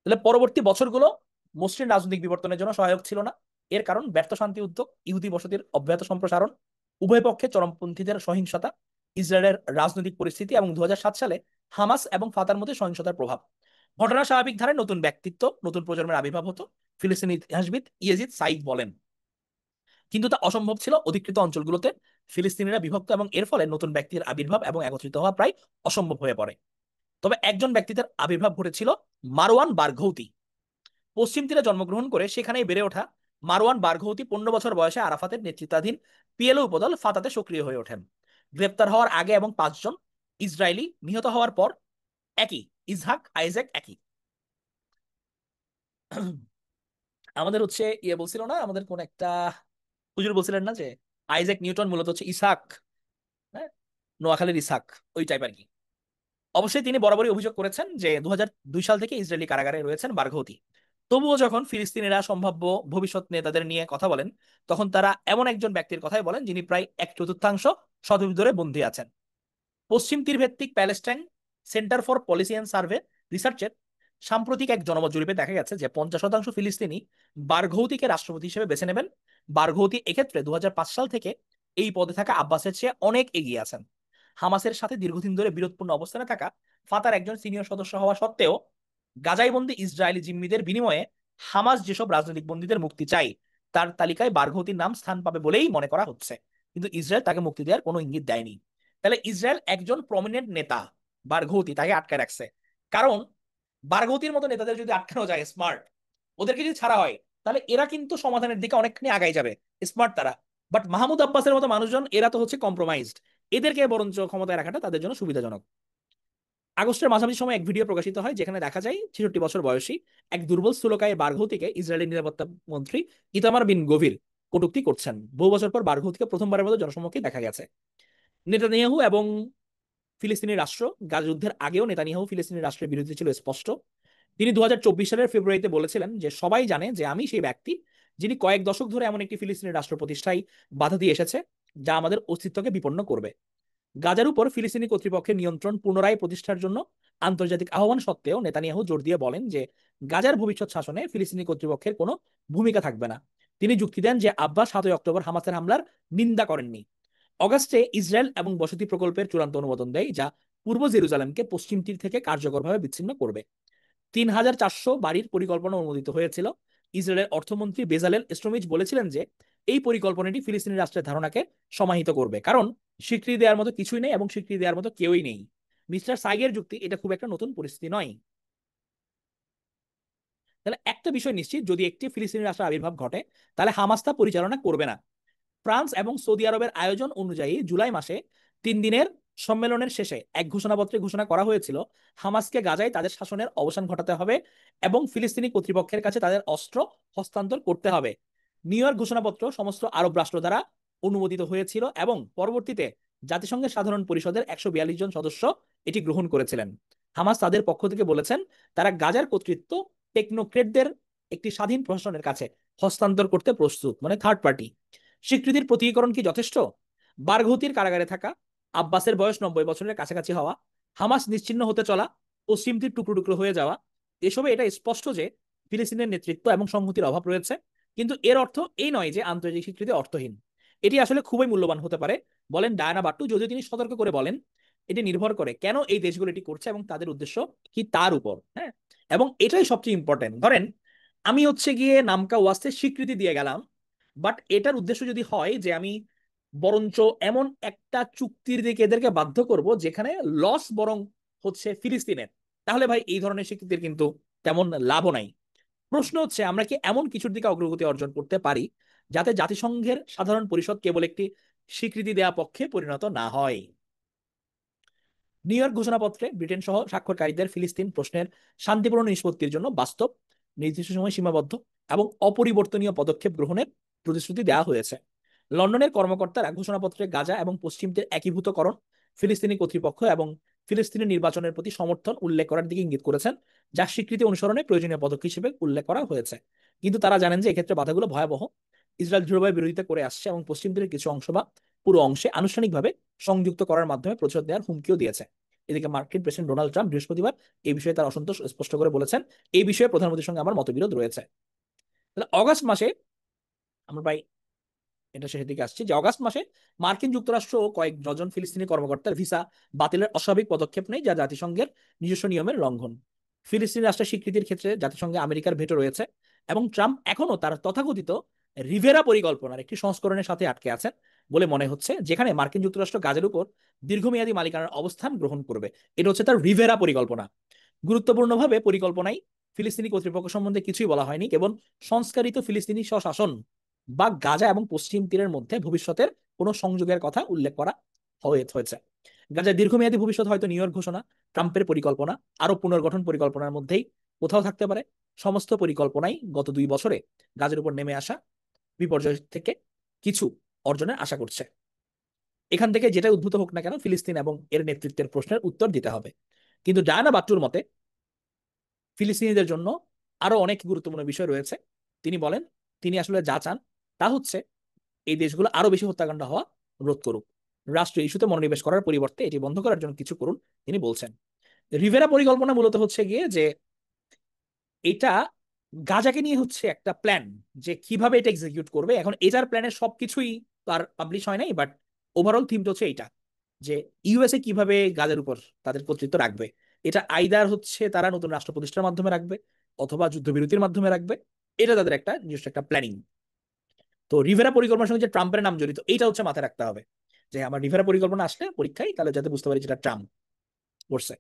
তাহলে পরবর্তী বছরগুলো মসৃণ রাজনৈতিক বিবর্তনের জন্য সহায়ক ছিল না। এর কারণ ব্যর্থ শান্তি উদ্যোগ, ইহুদি বসতির অব্যাহত সম্প্রসারণ, উভয় পক্ষে চরমপন্থীদের সহিংসতা, ইসরায়েলের রাজনৈতিক পরিস্থিতি এবং 2007 সালে হামাস এবং ফাতার মধ্যে সহিংসতার প্রভাব। ঘটনা স্বাভাবিক ধারায় নতুন ব্যক্তিত্ব, নতুন প্রজন্মের আবির্ভাব হতো, ফিলিস্তিনি ইতিহাসবিদ ইয়েজিদ সাইদ বলেন। কিন্তু তা অসম্ভব ছিল অধিকৃত অঞ্চলগুলোতে। ফিলিস্তিনিরা বিভক্ত এবং এর ফলে নতুন ব্যক্তির আবির্ভাব এবং একত্রিত হওয়া প্রায় অসম্ভব হয়ে পড়ে। তবে একজন ব্যক্তিত্বের আবির্ভাব ঘটেছিল, মারওয়ান বারঘৌতি। পশ্চিম তীরে জন্মগ্রহণ করে সেখানেই বেড়ে ওঠা মারওয়ান বারঘৌতি 15 বছর বয়সে আরাফাতের নেতৃত্বাধীন পিএলও উপদল ফাতাতে সক্রিয় হয়ে ওঠেন। গ্রেপ্তার হওয়ার আগে এবং 5 জন ইসরায়েলি নিহত হওয়ার পর একই, ইসহাক আইজ্যাক একই। আমাদের হচ্ছে ইয়ে বলছিল না, আমাদের কোন একটা হুজুর বলছিলেন না যে আইজ্যাক নিউটন মূলত হচ্ছে ইসহাক, হ্যাঁ, নোয়াখালীর ইসহাক, ওই টাইপ আর কি। অবশ্যই তিনি বরাবরই অভিযোগ করেছেন যে 2002 সাল থেকে ইসরায়েলি কারাগারে রয়েছেন বারঘৌতি। তবুও যখন ফিলিস্তিনিরা সম্ভাব্য ভবিষ্যৎ নেতাদের নিয়ে কথা বলেন, তখন তারা এমন একজন ব্যক্তির কথাই বলেন যিনি প্রায় 1/4 শতাব্দী ধরে বন্দী আছেন। পশ্চিম তীর ভিত্তিক Palestine centre for policy and survey রিসার্চের সাম্প্রতিক এক জনমত জরিপে দেখা গেছে যে 50% ফিলিস্তিনি বারঘৌতিকে রাষ্ট্রপতি হিসেবে বেছে নেবেন। বারঘৌতি এক্ষেত্রে 2005 সাল থেকে এই পদে থাকা আব্বাসের চেয়ে অনেক এগিয়ে আছেন। হামাসের সাথে দীর্ঘদিন ধরে বিরোধপূর্ণ অবস্থানে থাকা ফাতার একজন সিনিয়র সদস্য হওয়া সত্ত্বেও গাজাইবন্দি ইসরায়েলি জিম্মিদের বিনিময়ে হামাস যেসব রাজনৈতিক বন্দীদের মুক্তি চাই, তার তালিকায় বারঘৌতির নাম স্থান পাবে বলেই মনে করা হচ্ছে। কিন্তু ইসরায়েল তাকে মুক্তি দেওয়ার কোনো ইঙ্গিত দেয়নি। তাহলে ইসরায়েল একজন প্রমিনেন্ট নেতা বারঘৌতি তাকে আটকে রাখছে। কারণ বারঘৌতির মতো নেতাদের যদি আটকানো যায় স্মার্ট, ওদেরকে যদি ছাড়া হয়, তাহলে এরা কিন্তু সমাধানের দিকে অনেকখানি আগাই যাবে, স্মার্ট তারা। বাট মাহমুদ আব্বাসের মতো মানুষজন এরা তো হচ্ছে কম্প্রোমাইজড, এদেরকে বরঞ্চ ক্ষমতায় রাখাটা তাদের জন্য সুবিধাজনক। আগস্টের মাঝামাঝি সময় এক ভিডিও প্রকাশিত হয় যেখানে দেখা যায় 66 বছর বয়সী এক দুর্বল স্থূলকায় বারঘৌতিকে ইসরায়েলের নিরাপত্তা মন্ত্রী ইতামার বিন গভীর কটূক্তি করছেন। বহু বছর পর বারঘৌতিকে প্রথমবারের মতো জনসম্মুখে দেখা গেছে। নেতানিয়াহু এবং ফিলিস্তিনি রাষ্ট্র, গাজা যুদ্ধের আগেও নেতানিয়াহু ফিলিস্তিনি রাষ্ট্রের বিরুদ্ধে ছিল স্পষ্ট। তিনি 2024 সালের ফেব্রুয়ারিতে বলেছিলেন যে সবাই জানে যে আমি সেই ব্যক্তি যিনি কয়েক দশক ধরে এমন একটি ফিলিস্তিনি রাষ্ট্র প্রতিষ্ঠায় বাধা দিয়ে এসেছে যা আমাদের অস্তিত্বকে বিপন্ন করবে। গাজার উপর ফিলিস্তিনি কর্তৃপক্ষের নিয়ন্ত্রণ পুনরায় প্রতিষ্ঠার জন্য আন্তর্জাতিক আহ্বান সত্ত্বেও নেতানিয়াহু জোর দিয়ে বলেন যে গাজার ভবিষ্যৎ শাসনে ফিলিস্তিনি কর্তৃপক্ষের কোনো ভূমিকা থাকবে না। তিনি যুক্তি দেন যে আব্বাস 7 অক্টোবর হামাসের হামলার নিন্দা করেননি। অগাস্টে ইসরায়েল এবং বসতি প্রকল্পের চূড়ান্ত অনুমোদন দেয় যা পূর্ব জেরুজালেমকে পশ্চিম তীর থেকে কার্যকরভাবে বিচ্ছিন্ন করবে। 3400 বাড়ির পরিকল্পনা অনুমোদিত হয়েছিল। ইসরায়েলের অর্থমন্ত্রী বেজালেল স্ট্রোমিচ বলেছিলেন যে এই পরিকল্পনাটি ফিলিস্তিনি রাষ্ট্রের ধারণাকে সমাহিত করবে, কারণ স্বীকৃতি দেওয়ার মতো কিছুই নেই এবং স্বীকৃতি দেওয়ার মতো কেউই নেই। মিস্টার সাইগের যুক্তি, এটা খুব একটা নতুন পরিস্থিতি নয়। তাহলে একটা বিষয় নিশ্চিত, যদি একটি ফিলিস্তিনি রাষ্ট্রের আবির্ভাব ঘটে, তাহলে হামাস তা পরিচালনা করবে না। ফ্রান্স এবং সৌদি আরবের আয়োজন অনুযায়ী জুলাই মাসে 3 দিনের সম্মেলনের শেষে এক ঘোষণাপত্রে ঘোষণা করা হয়েছিল হামাসকে গাজায় তাদের শাসনের অবসান ঘটাতে হবে এবং ফিলিস্তিনি কর্তৃপক্ষের কাছে তাদের অস্ত্র হস্তান্তর করতে হবে। নিউ ইয়র্ক ঘোষণাপত্র সমস্ত আরব রাষ্ট্র দ্বারা অনুমোদিত হয়েছিল এবং পরবর্তীতে জাতিসংঘের সাধারণ পরিষদের 142 জন সদস্য এটি গ্রহণ করেছিলেন। হামাস তাদের পক্ষ থেকে বলেছেন তারা গাজার কর্তৃত্ব টেকনোক্রেটদের একটি স্বাধীন প্রশাসনের কাছে হস্তান্তর করতে প্রস্তুত, মানে থার্ড পার্টি। স্বীকৃতির প্রতিকরণ কি যথেষ্ট? বারঘৌতির কারাগারে থাকা, আব্বাসের বয়স 90 বছরের কাছাকাছি হওয়া, হামাস নিশ্চিহ্ন হতে চলা, পশ্চিম তীর টুকরো টুকরো হয়ে যাওয়া, এসবে এটা স্পষ্ট যে ফিলিস্তিনের নেতৃত্ব এবং সংহতির অভাব রয়েছে। কিন্তু এর অর্থ এই নয় যে আন্তর্জাতিক স্বীকৃতি অর্থহীন। এটি আসলে খুবই মূল্যবান হতে পারে, বলেন ডায়ানা বাট্টু, যদিও তিনি সতর্ক করে বলেন এটি নির্ভর করে কেন এই দেশগুলো এটি করছে এবং তাদের উদ্দেশ্য কি তার উপর। হ্যাঁ, এবং এটাই সবচেয়ে ইম্পর্টেন্ট। ধরেন আমি হচ্ছে গিয়ে নামকা ওয়াস্তে স্বীকৃতি দিয়ে গেলাম, বাট এটার উদ্দেশ্য যদি হয় যে আমি বরঞ্চ এমন একটা চুক্তির দিকে এদেরকে বাধ্য করব যেখানে লস বরং হচ্ছে ফিলিস্তিনের, তাহলে ভাই এই ধরনের স্বীকৃতির কিন্তু তেমন লাভও নাই। প্রশ্ন হচ্ছে আমরা কি এমন কিছুর দিকে অগ্রগতি অর্জন করতে পারি যাতে জাতিসংঘের সাধারণ পরিষদ কেবল একটি স্বীকৃতি দেওয়া পক্ষে পরিণত না হয়। নিউ ইয়র্ক ঘোষণাপত্রে ব্রিটেন সহ স্বাক্ষরকারীদের ফিলিস্তিন প্রশ্নের শান্তিপূর্ণ নিষ্পত্তির জন্য বাস্তব, নির্দিষ্ট সময় সীমাবদ্ধ এবং অপরিবর্তনীয় পদক্ষেপ গ্রহণের প্রতিশ্রুতি দেওয়া হয়েছে। লন্ডনের কর্মকর্তারা ঘোষণাপত্রে গাজা এবং পশ্চিমদের একীভূতকরণ, ফিলিস্তিনি কর্তৃপক্ষ এবং ফিলিস্তিনি নির্বাচনের প্রতি সমর্থন উল্লেখ করার দিকে ইঙ্গিত করেছেন, যার স্বীকৃতি অনুসরণে প্রয়োজনীয় পদক্ষেপ হিসেবে উল্লেখ করা হয়েছে। কিন্তু তারা জানেন যে এক্ষেত্রে বাধাগুলো ভয়াবহ। ইসরায়েল দৃঢ়ভাবে বিরোধিতা করে আসছে এবং পশ্চিম তীরের কিছু অংশ বা পুরো অংশে আনুষ্ঠানিকভাবে সংযুক্ত করার মাধ্যমে প্রতিশোধ নেওয়ার হুমকিও দিয়েছে। এদিকে মার্কিন প্রেসিডেন্ট ডোনাল্ড ট্রাম্প বৃহস্পতিবার এই বিষয়ে তার অসন্তোষ স্পষ্ট করে বলেছেন, এই বিষয়ে প্রধানমন্ত্রীর সঙ্গে আমার মতবিরোধ রয়েছে। তাহলে অগাস্ট মাসে আমরা প্রায় এটা শেষের দিকে আসছে, যে অগাস্ট মাসে মার্কিন যুক্তরাষ্ট্র ও কয়েক ডজন ফিলিস্তিনি কর্মকর্তার ভিসা বাতিলের অস্বাভাবিক পদক্ষেপ নেয়, যা জাতিসংঘের নিজস্ব নিয়মের লঙ্ঘন। ফিলিস্তিনি রাষ্ট্রের স্বীকৃতির ক্ষেত্রে জাতিসংঘে আমেরিকার ভেটো রয়েছে এবং ট্রাম্প এখনো তার তথাকথিত রিভেরা পরিকল্পনার একটি সংস্করণের সাথে আটকে আছেন বলে মনে হচ্ছে, যেখানে মার্কিন যুক্তরাষ্ট্র গাজার উপর দীর্ঘমেয়াদী মালিকানার অবস্থান গ্রহণ করবে। এটা হচ্ছে তার রিভেরা পরিকল্পনা। গুরুত্বপূর্ণভাবে পরিকল্পনায় ফিলিস্তিনি কর্তৃপক্ষ সম্বন্ধে কিছুই বলা হয়নি, কেবল সংস্কারিত ফিলিস্তিনি স্বশাসন বা গাজা এবং পশ্চিম তীরের মধ্যে ভবিষ্যতের কোনো সংযোগের কথা উল্লেখ করা হয়েছে। গাজার দীর্ঘমেয়াদী ভবিষ্যৎ হয়তো নিউ ইয়র্ক ঘোষণা, ট্রাম্পের পরিকল্পনা, আরো পুনর্গঠন পরিকল্পনার মধ্যেই কোথাও থাকতে পারে। সমস্ত পরিকল্পনাই গত 2 বছরে গাজের উপর নেমে আসা বিপর্যয় থেকে কিছু অর্জনের আশা করছে। এখান থেকে যেটা উদ্ভূত হোক না কেন, ফিলিস্তিন এবং এর নেতৃত্বের প্রশ্নের উত্তর দিতে হবে। কিন্তু ডায়ানা বাট্টুর মতে ফিলিস্তিনিদের জন্য আরো অনেক গুরুত্বপূর্ণ বিষয় রয়েছে। তিনি বলেন, তিনি আসলে যা চান তা হচ্ছে এই দেশগুলো আরো বেশি হত্যাকাণ্ড হওয়া রোধ করুক। রাষ্ট্রীয় ইস্যুতে মনোনিবেশ করার পরিবর্তে এটি বন্ধ করার জন্য কিছু করুন, তিনি বলছেন। রিভেরা পরিকল্পনা মূলত হচ্ছে গিয়ে যে এটা গাজাকে নিয়ে হচ্ছে একটা প্ল্যান, যে কিভাবে এটা এক্সিকিউট করবে। এখন এটার প্ল্যানের সবকিছুই তো আর পাবলিশ হয় নাই, বাট ওভারঅল থিমটা হচ্ছে এইটা, যে ইউএসএ কিভাবে গাজার উপর তাদের কর্তৃত্ব রাখবে। এটা আইদার হচ্ছে তারা নতুন রাষ্ট্র প্রতিষ্ঠার মাধ্যমে রাখবে অথবা যুদ্ধবিরতির মাধ্যমে রাখবে। এটা তাদের একটা নিজস্ব একটা প্ল্যানিং। তো রিভেরা পরিকল্পনার সঙ্গে যে ট্রাম্পের নাম জড়িত, এইটা হচ্ছে মাথায় রাখতে হবে, যে আমার রিভেরা পরিকল্পনা আসলে পরীক্ষায় তাহলে যাতে বুঝতে পারি যেটা ট্রাম্প করছে।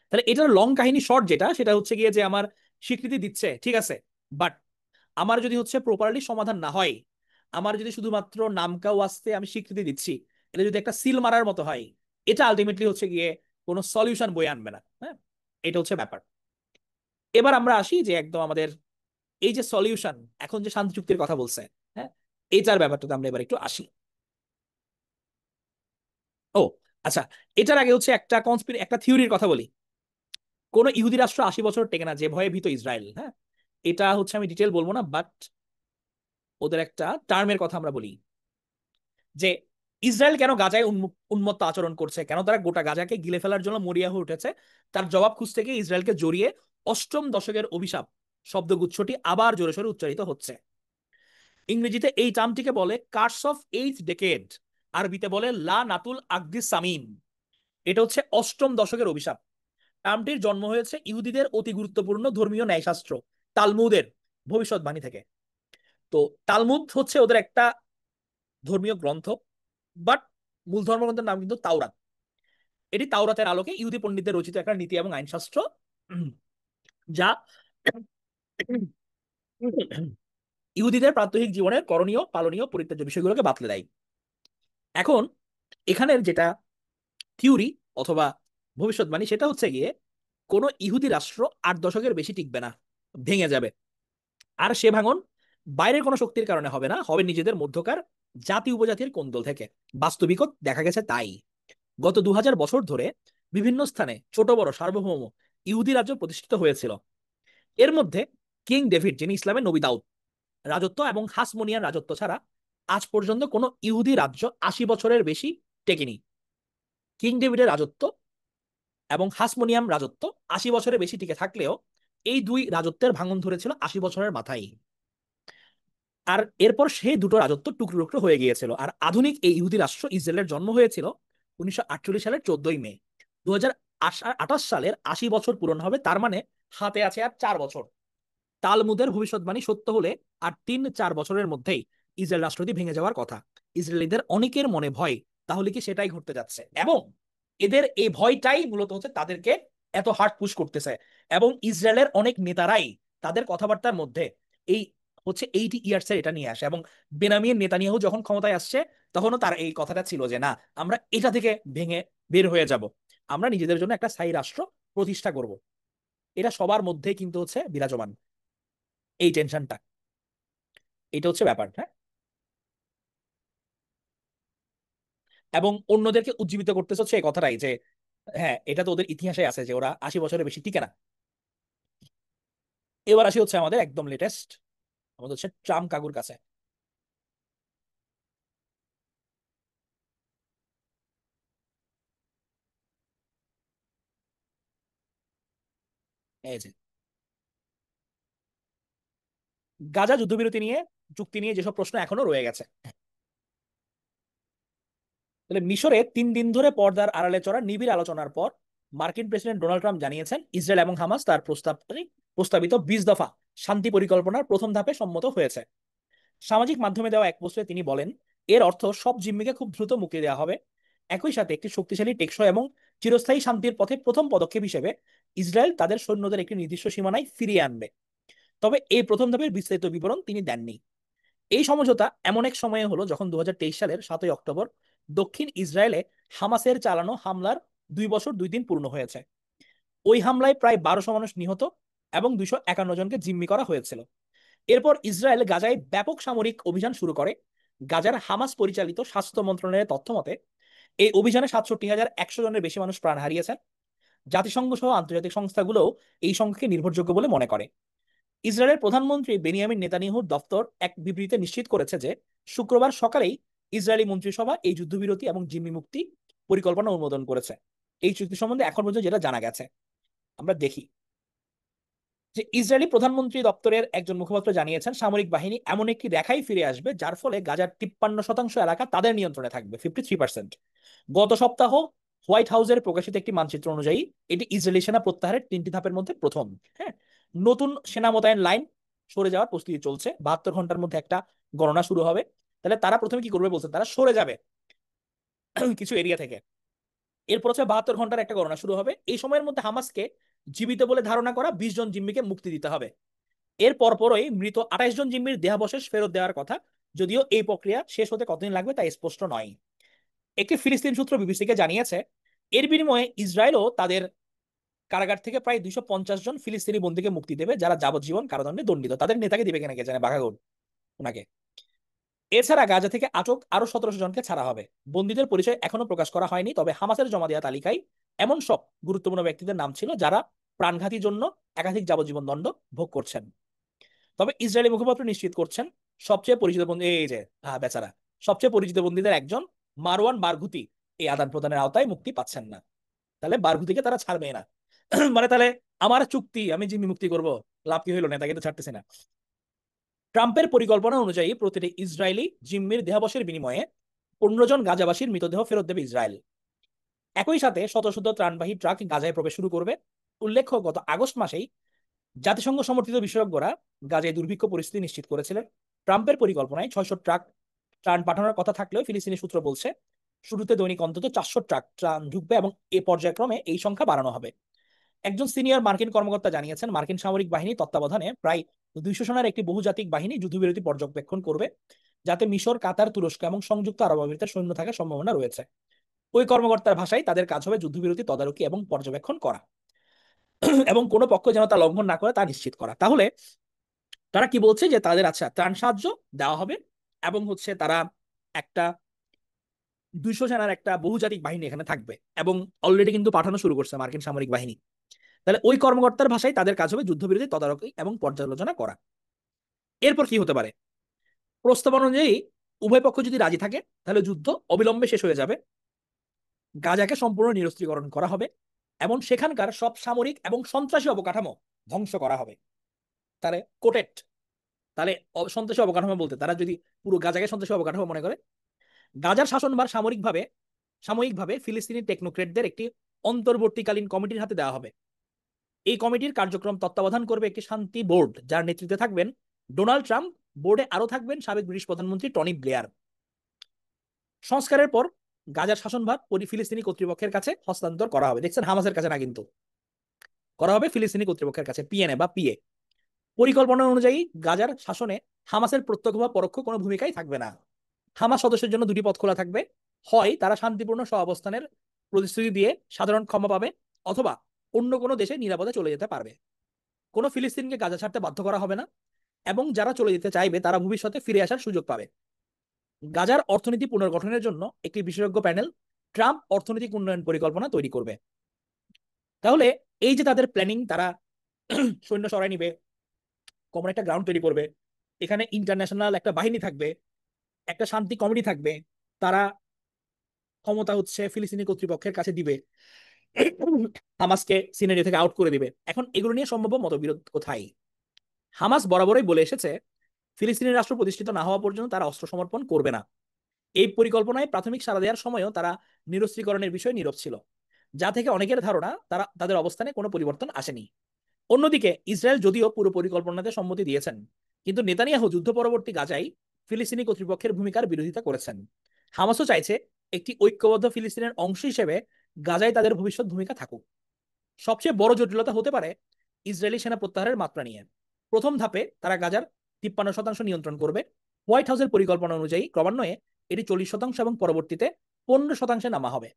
তাহলে এটার লং কাহিনী শর্ট যেটা, সেটা হচ্ছে গিয়ে যে আমার স্বীকৃতি দিচ্ছে ঠিক আছে, বাট আমার যদি হচ্ছে প্রপারলি সমাধান না হয়, আমার যদি শুধুমাত্র নামকাও আসতে আমি স্বীকৃতি দিচ্ছি, এটা যদি একটা সিল মারার মতো হয়, এটা আলটিমেটলি হচ্ছে গিয়ে কোনো সলিউশন বয়ে আনবে না। হ্যাঁ, এটা হচ্ছে ব্যাপার। এবার আমরা আসি যে একদম আমাদের এই যে সলিউশন, এখন যে শান্তি চুক্তির কথা বলছে, হ্যাঁ, এইটার ব্যাপারটাতে আমরা এবার একটু আসি। ও আচ্ছা, এটার আগে হচ্ছে একটা থিওরির কথা বলি। কোন ইহুদি রাষ্ট্র 80 বছর টেকে না, যে ভয়ে ভীত ইসরায়েল। হ্যাঁ, এটা হচ্ছে আমি ডিটেল বলবো না, বাট ওদের একটা টার্মের কথা আমরা বলি, যে ইসরায়েল কেন গাজায় উন্মত্ত আচরণ করছে, কেন তারা গোটা গাজাকে গিলে ফেলার জন্য মরিয়া হয়ে উঠেছে, তার জবাব খুঁজতে গিয়ে ইসরায়েলকে জড়িয়ে অষ্টম দশকের অভিশাপ শব্দগুচ্ছটি আবার জোরে সোরে উচ্চারিত হচ্ছে। ইংরেজিতে এই টার্মটিকে বলে কার্স অফ এইথ ডেকেড, আরবিতে বলে লা নাতুল আকদিস সামিম। এটা হচ্ছে অষ্টম দশকের অভিশাপ। টার্মটির জন্ম হয়েছে ইহুদিদের অতি গুরুত্বপূর্ণ ধর্মীয় ন্যায়শাস্ত্র তালমুদের ভবিষ্যৎবাণী থেকে। তো তালমুদ হচ্ছে ওদের একটা ধর্মীয় গ্রন্থ, বাট মূল ধর্মগ্রন্থের নাম কিন্তু তাওরাত। এটি তাওরাতের আলোকে ইহুদি পণ্ডিতদের রচিত একটা নীতি এবং আইনশাস্ত্র, যা ইহুদিদের প্রাত্যহিক জীবনের করণীয়, পালনীয়, পরিত্যাজ্য বিষয়গুলোকে বাতলে দেয়। এখন এখানের যেটা থিওরি অথবা ভবিষ্যৎবাণী, সেটা হচ্ছে গিয়ে কোন ইহুদি রাষ্ট্র 8 দশকের বেশি টিকবে না, ভেঙে যাবে। আর সে ভাঙন বাইরের কোনো শক্তির কারণে হবে না, হবে নিজেদের মধ্যকার জাতি উপজাতির কোন্দল থেকে। বাস্তবিকও দেখা গেছে তাই। গত 2000 বছর ধরে বিভিন্ন স্থানে ছোট বড় সার্বভৌম ইহুদি রাজ্য প্রতিষ্ঠিত হয়েছিল। এর মধ্যে কিং ডেভিড, যিনি ইসলামের নবী দাউদ রাজত্ব এবং হাসমোনিয়ার রাজত্ব ছাড়া আজ পর্যন্ত কোনো ইহুদি রাজ্য 80 বছরের বেশি টেকেনি। কিং ডেভিডের রাজত্ব এবং হাসমোনিয়াম রাজত্ব 80 বছরের বেশি টিকে থাকলেও এই দুই রাজত্বের ভাঙন ধরেছিল 80 বছরের মাথায়। আর এরপর সেই দুটো রাজত্ব টুকরো টুকরো হয়ে গিয়েছিল। আর আধুনিক এই ইহুদি রাষ্ট্র ইসরায়েলের জন্ম হয়েছিল 1948 সালের 14ই মে। 2028 সালের 80 বছর পূরণ হবে, তার মানে হাতে আছে আর 4 বছর। তালমুদের ভবিষ্যৎবাণী সত্য হলে আর 3-4 বছরের মধ্যেই ইসরায়েল রাষ্ট্রটি ভেঙে যাওয়ার কথা। ইসরায়েলিদের অনেকের মনে ভয়, তাহলে কি সেটাই ঘটতে যাচ্ছে? এবং এদের এই ভয়টাই মূলত হচ্ছে তাদেরকে এত হার্ড পুশ করতেছে। এবং ইসরায়েলের অনেক নেতারাই তাদের কথাবার্তার মধ্যে এই হচ্ছে 80 ইয়ার্স এর এটা নিয়ে আসে। এবং বেনামির নেতানিয়াহু যখন ক্ষমতায় আসছে, তখনও তার এই কথাটা ছিল যে না, আমরা এটা থেকে ভেঙে বের হয়ে যাব, আমরা নিজেদের জন্য একটা স্থায়ী রাষ্ট্র প্রতিষ্ঠা করব। এটা সবার মধ্যেই কিন্তু হচ্ছে বিরাজমান, এই টেনশনটা। এটা হচ্ছে ব্যাপার। হ্যাঁ, এবং অন্যদেরকে উজ্জীবিত করতেছে হচ্ছে এই কথাটাই, যে হ্যাঁ, এটা তো ওদের ইতিহাসে আছে যে ওরা 80 বছরের বেশি টিকে না। এবার আসি হচ্ছে আমাদের একদম লেটেস্ট, আমাদের হচ্ছে ট্রাম্প কাকুর কাছে। এই যে গাজা যুদ্ধবিরতি নিয়ে, চুক্তি নিয়ে যেসব প্রশ্ন এখনো রয়ে গেছে। তাহলে মিশরে 3 দিন ধরে পর্দার আড়ালে চড়া নিবিড় আলোচনার পর মার্কিন প্রেসিডেন্ট ডোনাল্ড ট্রাম্প জানিয়েছেন ইসরায়েল এবং হামাস তার প্রস্তাবিত 20 দফা শান্তি পরিকল্পনার প্রথম ধাপে সম্মত হয়েছে। সামাজিক মাধ্যমে দেওয়া এক পোস্টে তিনি বলেন, এর অর্থ সব জিম্মিকে খুব দ্রুত মুক্তি দেওয়া হবে। একই সাথে একটি শক্তিশালী, টেকসই এবং চিরস্থায়ী শান্তির পথে প্রথম পদক্ষেপ হিসেবে ইসরায়েল তাদের সৈন্যদের একটি নির্দিষ্ট সীমানায় ফিরিয়ে আনবে। তবে এই প্রথম ধাপের বিস্তারিত বিবরণ তিনি দেননি। এই সমঝোতা এমন এক সময়ে হলো যখন 2023 সালের 7ই অক্টোবর দক্ষিণ ইসরায়েলে হামাসের চালানো হামলার 2 বছর 2 দিন পূর্ণ হয়েছে। ওই হামলায় প্রায় 1200 মানুষ নিহত এবং 251 জনকে জিম্মি করা হয়েছিল। এরপর ইসরায়েল গাজায় ব্যাপক সামরিক অভিযান শুরু করে। গাজার হামাস পরিচালিত স্বাস্থ্য মন্ত্রণালয়ের তথ্য মতে এই অভিযানে 67,100 জনের বেশি মানুষ প্রাণ হারিয়েছেন। জাতিসংঘ সহ আন্তর্জাতিক সংস্থাগুলোও এই সংখ্যাকে নির্ভরযোগ্য বলে মনে করে। ইসরায়েলের প্রধানমন্ত্রী বেনিয়ামিন নেতানিয়াহুর দপ্তর এক বিবৃতিতে নিশ্চিত করেছে যে শুক্রবার সকালেই ইসরায়েলি মন্ত্রিসভা এই যুদ্ধবিরতি এবং জিম্মি মুক্তি পরিকল্পনা অনুমোদন করেছে। এই চুক্তি সম্বন্ধে এখন পর্যন্ত যেটা জানা গেছে, আমরা দেখি যে ইসরায়েলি প্রধানমন্ত্রী দপ্তরের একজন মুখপাত্র জানিয়েছেন সামরিক বাহিনী এমন একটি রেখায় ফিরে আসবে যার ফলে গাজার 53% এলাকা তাদের নিয়ন্ত্রণে থাকবে, 53%। গত সপ্তাহ হোয়াইট হাউসের প্রকাশিত একটি মানচিত্র অনুযায়ী এটি ইসরায়েলি সেনা প্রত্যাহারের 3টি ধাপের মধ্যে প্রথম। হ্যাঁ, নতুন সেনা মোতায়েন লাইন সরে যাওয়ার প্রস্তুতি চলছে, 72 ঘন্টার মধ্যে একটা গণনা শুরু হবে। তাহলে তারা প্রথমে কি করবে বলছে, তারা সরে যাবে কিছু এরিয়া থেকে। এরপর হচ্ছে 72 ঘন্টার একটা গণনা শুরু হবে। এই সময়ের মধ্যে হামাসকে জীবিত বলে ধারণা করা 20 জন জিম্মিকে মুক্তি দিতে হবে। এর পরপরই মৃত 28 জন জিম্মির দেহাবশেষ ফেরত দেওয়ার কথা, যদিও এই প্রক্রিয়া শেষ হতে কতদিন লাগবে তা স্পষ্ট নয়। একটি ফিলিস্তিন সূত্র বিবিসিকে জানিয়েছে এর বিনিময়ে ইসরায়েলও তাদের কারাগার থেকে প্রায় 250 জন ফিলিস্তিনি বন্দীকে মুক্তি দেবে যারা যাবজ্জীবন কারাদণ্ডে দণ্ডিত। তাদের নেতাকে দিবে কিনা কে জানে, বাঘাগোর ওনাকে। এছাড়া গাজা থেকে আটক আরো 1700 জনকে ছাড়া হবে। বন্দীদের পরিচয় এখনো প্রকাশ করা হয়নি, তবে হামাসের জমা দেওয়া তালিকায় এমন সব গুরুত্বপূর্ণ ব্যক্তিদের নাম ছিল যারা প্রাণঘাতীর জন্য একাধিক যাবজ্জীবন দণ্ড ভোগ করছেন। তবে ইসরায়েলি মুখপাত্র নিশ্চিত করছেন সবচেয়ে পরিচিত বন্দী, এই যে বেচারা, সবচেয়ে পরিচিত বন্দীদের একজন মারওয়ান বারগুতি এই আদান প্রদানের আওতায় মুক্তি পাচ্ছেন না। তাহলে বারগুতিকে তারা ছাড়বে না। মানে তাহলে আমার চুক্তি, আমি জিম্মি মুক্তি করব, লাভ কি হইলো, নেতাকে তো ছাড়তেছে না। ট্রাম্পের পরিকল্পনা অনুযায়ী প্রতিটি ইসরায়েলি জিম্মির দেহাবশের বিনিময়ে 15 জন গাজাবাসীর মৃতদেহ ফেরত দেবে ইসরায়েল। একই সাথে শত শত ত্রাণবাহী ট্রাক গাজায় প্রবেশ শুরু করবে। উল্লেখ্য, গত আগস্ট মাসেই জাতিসংঘ সমর্থিত বিশেষজ্ঞরা গাজায় দুর্ভিক্ষ পরিস্থিতি নিশ্চিত করেছিলেন। ট্রাম্পের পরিকল্পনায় 600 ট্রাক ত্রাণ পাঠানোর কথা থাকলেও ফিলিস্তিনি সূত্র বলছে শুরুতে দৈনিক অন্তত 400 ট্রাক ত্রাণ ঢুকবে এবং এ পর্যায়ক্রমে এই সংখ্যা বাড়ানো হবে। একজন সিনিয়র মার্কিন কর্মকর্তা জানিয়েছেন মার্কিন সামরিক বাহিনী তত্ত্বাবধানে প্রায় 200 সেনার একটি বহুজাতিক বাহিনী যুদ্ধবিরতি পর্যবেক্ষণ করবে, যাতে মিশর, কাতার, তুরস্ক এবং সংযুক্ত আরব আমিরাতের সৈন্য থাকার সম্ভাবনা রয়েছে। ওই কর্মকর্তার ভাষায় তাদের কাজ হবে যুদ্ধবিরতি তদারকি এবং পর্যবেক্ষণ করা এবং কোনো পক্ষ যেন তা লঙ্ঘন না করে তা নিশ্চিত করা। তাহলে তারা কি বলছে যে তাদের আচ্ছা ত্রাণ সাহায্য দেওয়া হবে এবং হচ্ছে তারা একটা 200 সেনার একটা বহুজাতিক বাহিনী এখানে থাকবে এবং অলরেডি কিন্তু পাঠানো শুরু করছে মার্কিন সামরিক বাহিনী। তাহলে ওই কর্মকর্তার ভাষায় তাদের কাজ হবে যুদ্ধবিরতি তদারকি এবং পর্যালোচনা করা। এরপর কি হতে পারে, প্রস্তাব অনুযায়ী উভয় পক্ষ যদি রাজি থাকে তাহলে যুদ্ধ অবিলম্বে শেষ হয়ে যাবে। গাজাকে সম্পূর্ণ নিরস্ত্রীকরণ করা হবে এবং সেখানকার সব সামরিক এবং সন্ত্রাসী অবকাঠামো ধ্বংস করা হবে। তাহলে কোটেট, তাহলে সন্ত্রাসী অবকাঠামো বলতে তারা যদি পুরো গাজাকে সন্ত্রাসী অবকাঠামো মনে করে, গাজার শাসনভার সাময়িকভাবে ফিলিস্তিনি টেকনোক্রেটদের একটি অন্তর্বর্তীকালীন কমিটির হাতে দেওয়া হবে। এই কমিটির কার্যক্রম তত্ত্বাবধান করবে একটি শান্তি বোর্ড যার নেতৃত্বে থাকবেন ডোনাল্ড ট্রাম্প। বোর্ডে আরো থাকবেন সাবেক ব্রিটিশ প্রধানমন্ত্রী টনি ব্লেয়ার। সংস্কারের পর গাজার শাসনভার ফিলিস্তিনি কর্তৃপক্ষের কাছে হস্তান্তর করা হবে। দেখছেন, হামাসের কাছে না কিন্তু, করা হবে ফিলিস্তিনি কর্তৃপক্ষের কাছে, পিএনএ বা পিএ। পরিকল্পনা অনুযায়ী গাজার শাসনে হামাসের প্রত্যক্ষ বা পরোক্ষ কোনো ভূমিকাই থাকবে না। হামাস সদস্যের জন্য 2টি পথ খোলা থাকবে, হয় তারা শান্তিপূর্ণ সহাবস্থানের প্রতিশ্রুতি দিয়ে সাধারণ ক্ষমা পাবে, অথবা অন্য কোনো দেশে নিরাপদে চলে যেতে পারবে। কোনো ফিলিস্তিনকে গাজা ছাড়তে বাধ্য করা হবে না এবং যারা চলে যেতে চাইবে তারা ভবিষ্যতে ফিরে আসার সুযোগ পাবে। গাজার অর্থনীতি পুনর্গঠনের জন্য একটি বিশেষজ্ঞ প্যানেল ট্রাম্প অর্থনৈতিক উন্নয়ন পরিকল্পনা তৈরি করবে। তাহলে এই যে তাদের প্ল্যানিং, তারা সৈন্য সরাই নিবে, কমন একটা গ্রাউন্ড তৈরি করবে, এখানে ইন্টারন্যাশনাল একটা বাহিনী থাকবে, একটা শান্তি কমিটি থাকবে, তারা ক্ষমতা হচ্ছে ফিলিস্তিনি কর্তৃপক্ষের কাছে দিবে, হামাসকে সিনারিও থেকে আউট করে দিবে। এখন এগুলো নিয়ে সম্ভাব্য মতবিরোধ কোথায়? হামাস বরাবরই বলে এসেছে ফিলিস্তিনি রাষ্ট্র প্রতিষ্ঠিত না হওয়া পর্যন্ত তারা অস্ত্র সমর্পণ করবে না। এই পরিকল্পনায় প্রাথমিক সাড়া দেওয়ার সময়ও তারা নিরস্ত্রীকরণের বিষয়ে নীরব ছিল, যা থেকে অনেকের ধারণা তারা তাদের অবস্থানে কোনো পরিবর্তন আসেনি। অন্যদিকে ইসরায়েল যদিও পুরো পরিকল্পনাতে সম্মতি দিয়েছেন, কিন্তু নেতানিয়াহু যুদ্ধ পরবর্তী গাজায় ফিলিস্তিনি কর্তৃপক্ষের ভূমিকার বিরোধিতা করেছেন। হামাসও চাইছে একটি ঐক্যবদ্ধ ফিলিস্তিনের অংশ হিসেবে গাজায় তাদের ভবিষ্যৎ ভূমিকা থাকুক। সবচেয়ে বড় জটিলতা হতে পারে ইসরায়েলি সেনা প্রত্যাহারের মাত্রা নিয়ে। প্রথম ধাপে তারা গাজার 53% নিয়ন্ত্রণ করবে। হোয়াইট হাউসের পরিকল্পনা অনুযায়ী ক্রমান্বয়ে এটি 40% এবং পরবর্তীতে 15% নামা হবে।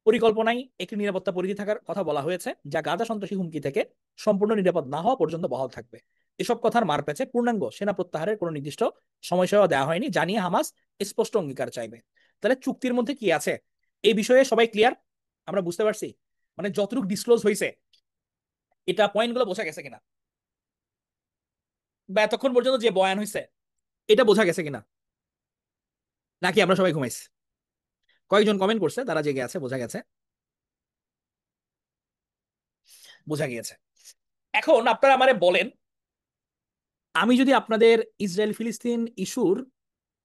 পরিকল্পনায় একটি নিরাপত্তা পরিধি থাকার কথা বলা হয়েছে, যা গাজা সন্ত্রাসী হুমকি থেকে সম্পূর্ণ নিরাপদ না হওয়া পর্যন্ত বহাল থাকবে। এসব কথার মারপ্যাচে পূর্ণাঙ্গ সেনা প্রত্যাহারের কোনো নির্দিষ্ট সময়সীমা দেওয়া হয়নি, জানিয়ে হামাস স্পষ্ট অঙ্গীকার চাইবে। তাহলে চুক্তির মধ্যে কি আছে এই বিষয়ে সবাই ক্লিয়ার? আমরা বুঝতে পারছি মানে যতটুকু ডিসক্লোজ হয়েছে এটা পয়েন্টগুলো বোঝা গেছে কিনা, বা এতক্ষণ পর্যন্ত যে বয়ান হয়েছে এটা বোঝা গেছে কিনা, নাকি আমরা সবাই ঘুমাইছি? কয়েকজন কমেন্ট করছে তারা জেগে আছে, বোঝা গেছে, বোঝা গিয়েছে। এখন আপনারা আমারে বলেন, আমি যদি আপনাদের ইসরায়েল ফিলিস্তিন ইস্যুর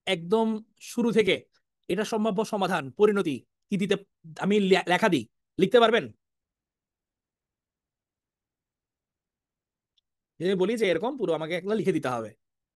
একদম শুরু থেকে এটা সম্ভাব্য সমাধান পরিণতি কি দিতে আমি লেখা দিই, লিখতে পারবেন? যদি বলি যে এরকম পুরো আমাকে একলা লিখে দিতে হবে,